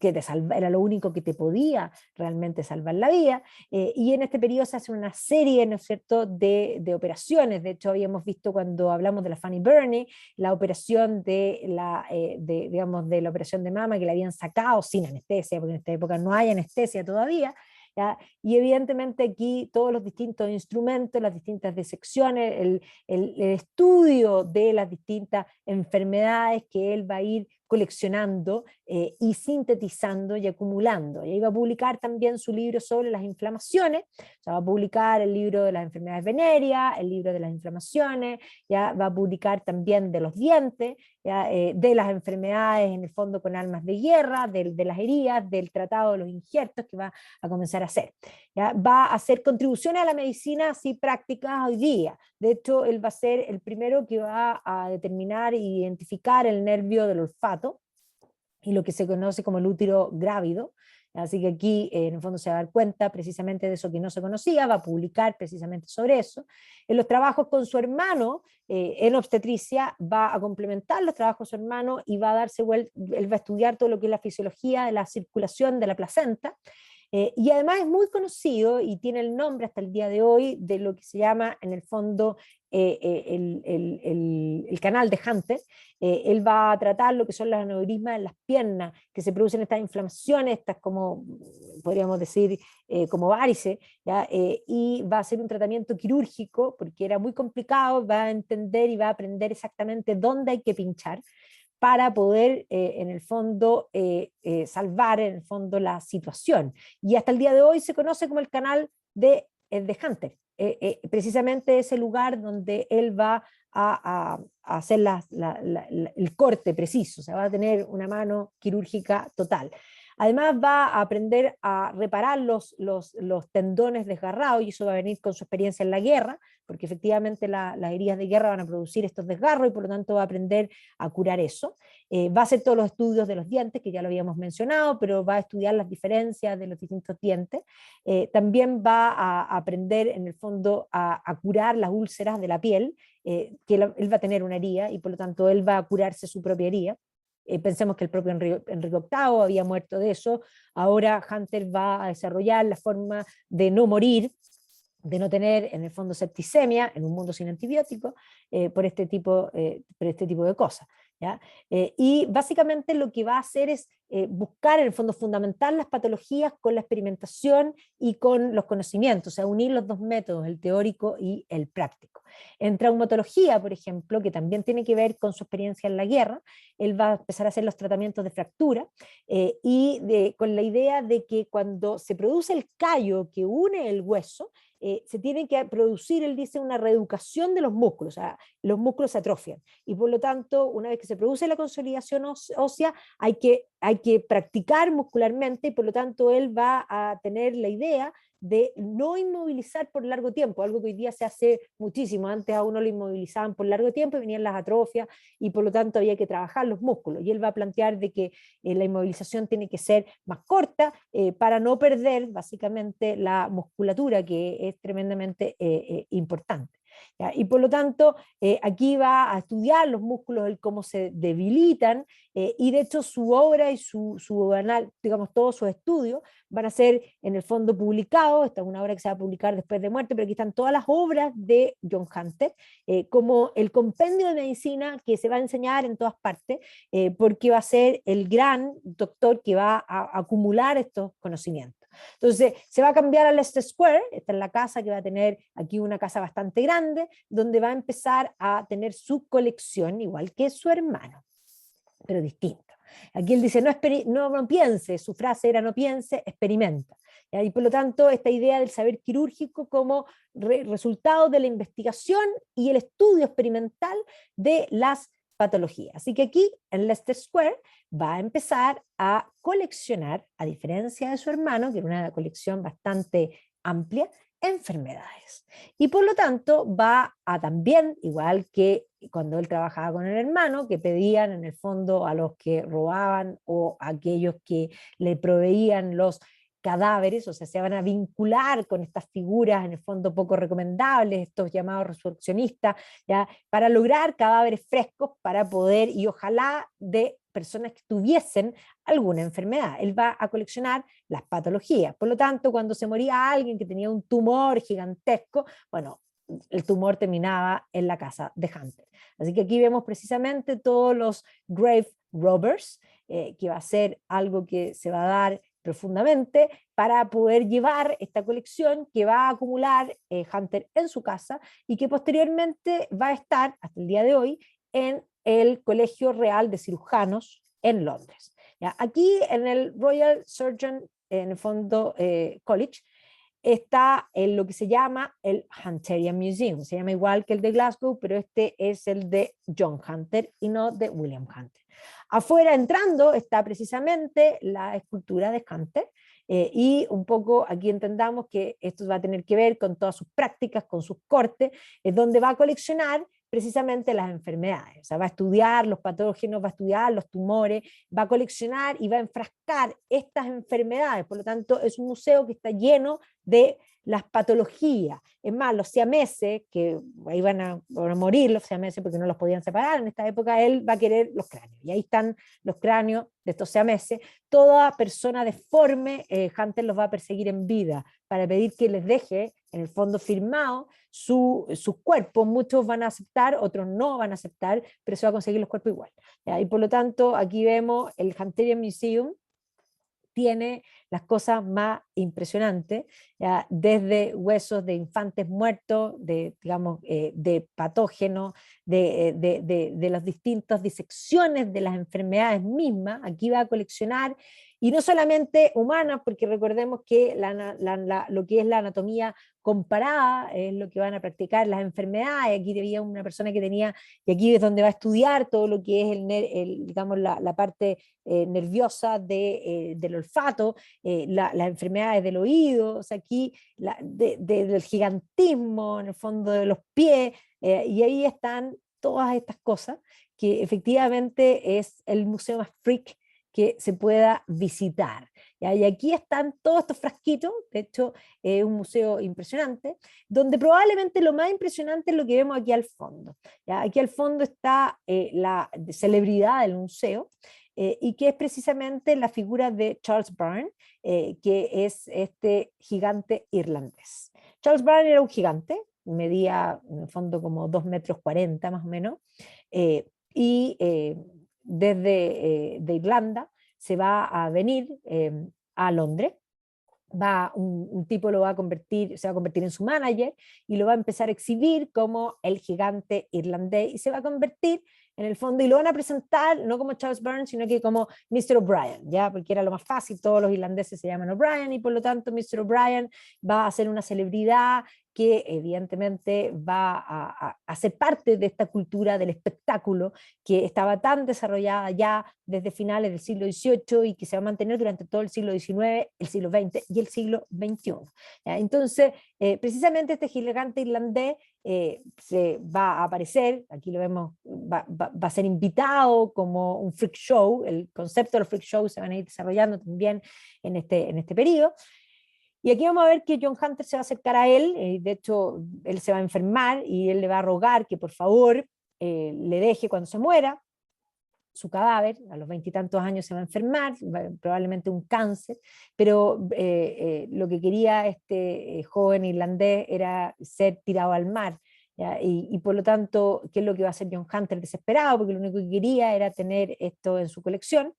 que era lo único que te podía realmente salvar la vida, y en este periodo se hace una serie, ¿no es cierto?, de operaciones. De hecho, habíamos visto cuando hablamos de la Fanny Burney, la operación digamos, de la operación de mama, que la habían sacado sin anestesia, porque en esta época no hay anestesia todavía, ¿ya? Y evidentemente aquí todos los distintos instrumentos, las distintas disecciones, el estudio de las distintas enfermedades que él va a ir coleccionando y sintetizando y acumulando. Y ahí va a publicar también su libro sobre las inflamaciones, o sea, va a publicar el libro de las enfermedades venéreas, el libro de las inflamaciones, ya va a publicar también de los dientes, ya, de las enfermedades en el fondo con armas de guerra, de las heridas, del tratado de los injertos que va a comenzar a hacer. ¿Ya? Va a hacer contribuciones a la medicina así prácticas hoy día. De hecho, él va a ser el primero que va a determinar e identificar el nervio del olfato y lo que se conoce como el útero grávido. Así que aquí en el fondo se va a dar cuenta precisamente de eso que no se conocía, va a publicar precisamente sobre eso. En los trabajos con su hermano, en obstetricia, va a complementar los trabajos de su hermano y va a él va a estudiar todo lo que es la fisiología de la circulación de la placenta. Y además es muy conocido y tiene el nombre hasta el día de hoy de lo que se llama en el fondo el canal de Hunter. Él va a tratar lo que son los aneurismas en las piernas, que se producen estas inflamaciones, estas como, podríamos decir, como varices, ¿ya? Y va a hacer un tratamiento quirúrgico, porque era muy complicado, va a entender y va a aprender exactamente dónde hay que pinchar para poder, en el fondo, salvar, en el fondo, la situación. Y hasta el día de hoy se conoce como el canal de Hunter. Precisamente ese lugar donde él va a hacer el corte preciso, o sea, va a tener una mano quirúrgica total. Además va a aprender a reparar los tendones desgarrados, y eso va a venir con su experiencia en la guerra, porque efectivamente las heridas de guerra van a producir estos desgarros, y por lo tanto va a aprender a curar eso. Va a hacer todos los estudios de los dientes, que ya lo habíamos mencionado, pero va a estudiar las diferencias de los distintos dientes. También va a aprender en el fondo a curar las úlceras de la piel, que él va a tener una herida y por lo tanto él va a curarse su propia herida. Pensemos que el propio Enrique VIII había muerto de eso. Ahora Hunter va a desarrollar la forma de no morir, de no tener en el fondo septicemia en un mundo sin antibióticos por este tipo de cosas. ¿Ya? Y básicamente lo que va a hacer es buscar en el fondo fundamentar las patologías con la experimentación y con los conocimientos, o sea, unir los dos métodos, el teórico y el práctico. En traumatología, por ejemplo, que también tiene que ver con su experiencia en la guerra, él va a empezar a hacer los tratamientos de fractura con la idea de que cuando se produce el callo que une el hueso, se tiene que producir, él dice, una reeducación de los músculos, o sea, los músculos se atrofian y por lo tanto, una vez que se produce la consolidación ósea, hay que practicar muscularmente y por lo tanto él va a tener la idea de no inmovilizar por largo tiempo, algo que hoy día se hace muchísimo. Antes a uno lo inmovilizaban por largo tiempo y venían las atrofias y por lo tanto había que trabajar los músculos. Y él va a plantear de que la inmovilización tiene que ser más corta para no perder básicamente la musculatura, que es tremendamente importante. ¿Ya? Y por lo tanto, aquí va a estudiar los músculos, el cómo se debilitan, y de hecho su obra y digamos, todos sus estudios van a ser en el fondo publicados. Esta es una obra que se va a publicar después de muerte, pero aquí están todas las obras de John Hunter, como el compendio de medicina que se va a enseñar en todas partes, porque va a ser el gran doctor que va a acumular estos conocimientos. Entonces, se va a cambiar a Leicester Square, esta es la casa que va a tener aquí, una casa bastante grande, donde va a empezar a tener su colección, igual que su hermano, pero distinto. Aquí él dice, no piense, su frase era no piense, experimenta. Y por lo tanto, esta idea del saber quirúrgico como resultado de la investigación y el estudio experimental de las patologías. Así que aquí en Leicester Square va a empezar a coleccionar, a diferencia de su hermano, que era una colección bastante amplia, enfermedades. Y por lo tanto va a también, igual que cuando él trabajaba con el hermano, que pedían en el fondo a los que robaban o a aquellos que le proveían los cadáveres, o sea, se van a vincular con estas figuras en el fondo poco recomendables, estos llamados resurreccionistas, ¿ya? Para lograr cadáveres frescos para poder, y ojalá de personas que tuviesen alguna enfermedad. Él va a coleccionar las patologías. Por lo tanto, cuando se moría alguien que tenía un tumor gigantesco, bueno, el tumor terminaba en la casa de Hunter. Así que aquí vemos precisamente todos los grave robbers, que va a ser algo que se va a dar profundamente para poder llevar esta colección que va a acumular Hunter en su casa y que posteriormente va a estar hasta el día de hoy en el Colegio Real de Cirujanos en Londres. ¿Ya? Aquí en el Royal Surgeon, en el fondo College, está en lo que se llama el Hunterian Museum. Se llama igual que el de Glasgow, pero este es el de John Hunter y no de William Hunter. Afuera entrando está precisamente la escultura de Hunter, y un poco aquí entendamos que esto va a tener que ver con todas sus prácticas, con sus cortes, donde va a coleccionar precisamente las enfermedades. O sea, va a estudiar los patógenos, va a estudiar los tumores, va a coleccionar y va a enfrascar estas enfermedades. Por lo tanto, es un museo que está lleno de las patologías. Es más, los siameses, que ahí van a morir los siameses porque no los podían separar en esta época, él va a querer los cráneos. Y ahí están los cráneos de estos siameses. Toda persona deforme, Hunter los va a perseguir en vida para pedir que les deje, en el fondo firmado, sus cuerpos. Muchos van a aceptar, otros no van a aceptar, pero se va a conseguir los cuerpos igual. ¿Ya? Y por lo tanto, aquí vemos el Hunterian Museum, tiene las cosas más impresionantes, ¿ya? Desde huesos de infantes muertos, de, digamos, de patógenos, de las distintas disecciones de las enfermedades mismas. Aquí va a coleccionar, y no solamente humanas, porque recordemos que lo que es la anatomía comparada es lo que van a practicar las enfermedades. Aquí había una persona que tenía, y aquí es donde va a estudiar todo lo que es digamos, la parte nerviosa del olfato, las enfermedades del oído, o sea, aquí del gigantismo, en el fondo de los pies, y ahí están todas estas cosas, que efectivamente es el museo más freak que se pueda visitar. ¿Ya? Y aquí están todos estos frasquitos, de hecho es un museo impresionante, donde probablemente lo más impresionante es lo que vemos aquí al fondo. ¿Ya? Aquí al fondo está la celebridad del museo, y que es precisamente la figura de Charles Byrne, que es este gigante irlandés. Charles Bryan era un gigante, medía en el fondo como 2,40 metros más o menos, y desde de Irlanda se va a venir a Londres. Un tipo lo va a convertir, se va a convertir en su manager y lo va a empezar a exhibir como el gigante irlandés y se va a convertir en el fondo, y lo van a presentar no como Charles Burns, sino que como Mr. O'Brien, ¿ya? Porque era lo más fácil, todos los irlandeses se llaman O'Brien y por lo tanto Mr. O'Brien va a ser una celebridad que evidentemente va a ser parte de esta cultura del espectáculo que estaba tan desarrollada ya desde finales del siglo XVIII y que se va a mantener durante todo el siglo XIX, el siglo XX y el siglo XXI. ¿Ya? Entonces, precisamente este gigante irlandés se va a aparecer, aquí lo vemos, va a ser invitado como un freak show, el concepto de los freak shows se van a ir desarrollando también en este periodo. Y aquí vamos a ver que John Hunter se va a acercar a él, de hecho él se va a enfermar y él le va a rogar que por favor le deje cuando se muera su cadáver, a los 20 y tantos años se va a enfermar, probablemente un cáncer, pero lo que quería este joven irlandés era ser tirado al mar. ¿Ya? Y por lo tanto, ¿qué es lo que va a hacer John Hunter desesperado? Porque lo único que quería era tener esto en su colección.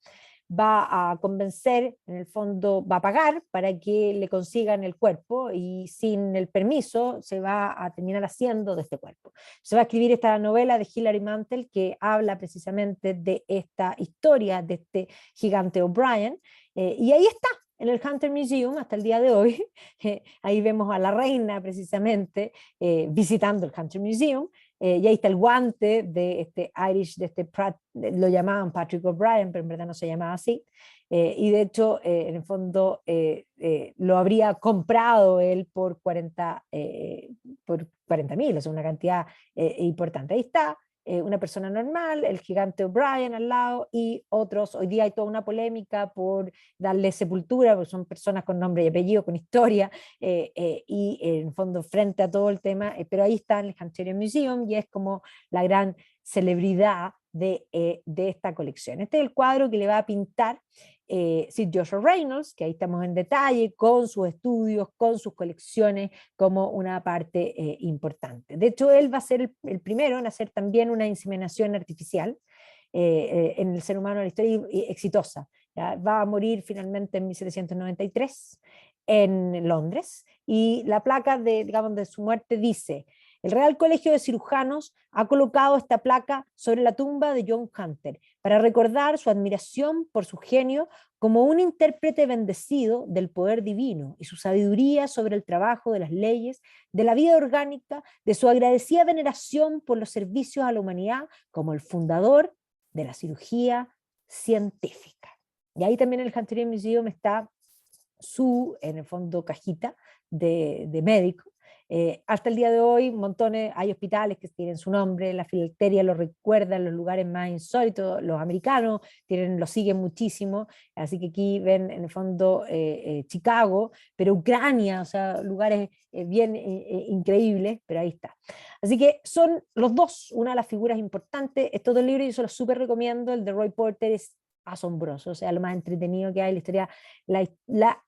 Va a convencer, en el fondo va a pagar para que le consigan el cuerpo y sin el permiso se va a terminar haciendo de este cuerpo. Se va a escribir esta novela de Hilary Mantel que habla precisamente de esta historia de este gigante O'Brien, y ahí está, en el Hunter Museum hasta el día de hoy. Ahí vemos a la reina precisamente visitando el Hunter Museum. Y ahí está el guante de este Irish, de este lo llamaban Patrick O'Brien, pero en verdad no se llamaba así. Y de hecho, en el fondo, lo habría comprado él por 40.000, o sea, una cantidad importante. Ahí está, una persona normal, el gigante O'Brien al lado y otros. Hoy día hay toda una polémica por darle sepultura, porque son personas con nombre y apellido, con historia, y en el fondo frente a todo el tema, pero ahí está en el Hunterian Museum y es como la gran celebridad de esta colección. Este es el cuadro que le va a pintar Sir Joshua Reynolds, que ahí estamos en detalle, con sus estudios, con sus colecciones, como una parte importante. De hecho, él va a ser el primero en hacer también una inseminación artificial en el ser humano de la historia exitosa. ¿Ya? Va a morir finalmente en 1793 en Londres y la placa de su muerte dice: el Real Colegio de Cirujanos ha colocado esta placa sobre la tumba de John Hunter para recordar su admiración por su genio como un intérprete bendecido del poder divino y su sabiduría sobre el trabajo de las leyes, de la vida orgánica, de su agradecida veneración por los servicios a la humanidad como el fundador de la cirugía científica. Y ahí también en el Hunterian Museum está en el fondo, cajita de médico. Hasta el día de hoy, montones, hay hospitales que tienen su nombre, la filacteria lo recuerda en los lugares más insólitos, los americanos lo siguen muchísimo, así que aquí ven en el fondo Chicago, pero Ucrania, o sea, lugares bien increíbles, pero ahí está. Así que son los dos, una de las figuras importantes. Estos dos libros yo se los súper recomiendo, el de Roy Porter es asombroso, o sea, lo más entretenido que hay, la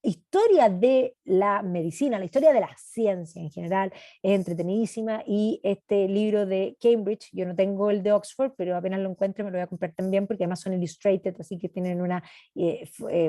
historia de la medicina, la historia de la ciencia en general es entretenidísima, y este libro de Cambridge, yo no tengo el de Oxford, pero apenas lo encuentre me lo voy a comprar también porque además son illustrated, así que tienen una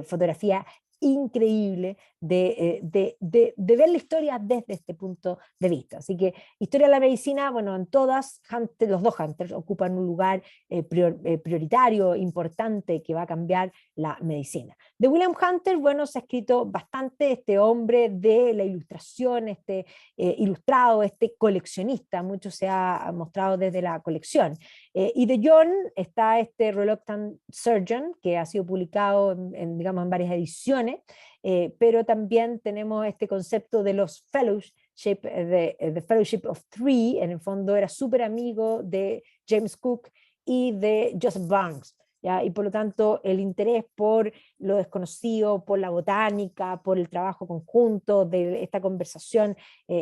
fotografía increíble de ver la historia desde este punto de vista. Así que historia de la medicina, bueno, en todas, los dos Hunters ocupan un lugar prioritario, importante, que va a cambiar la medicina. De William Hunter, bueno, se ha escrito bastante, este hombre de la ilustración, este ilustrado, este coleccionista, mucho se ha mostrado desde la colección. Y de John está este Reluctant Surgeon, que ha sido publicado digamos, en varias ediciones, pero también tenemos este concepto de los fellowship, the Fellowship of Three. En el fondo era súper amigo de James Cook y de Joseph Barnes. ¿Ya? Y por lo tanto el interés por lo desconocido, por la botánica, por el trabajo conjunto, de esta conversación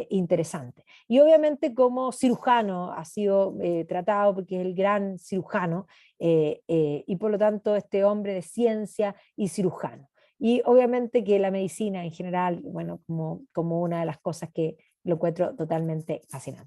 interesante. Y obviamente como cirujano ha sido tratado porque es el gran cirujano, y por lo tanto este hombre de ciencia y cirujano. Y obviamente que la medicina en general, bueno, como una de las cosas que lo encuentro totalmente fascinante.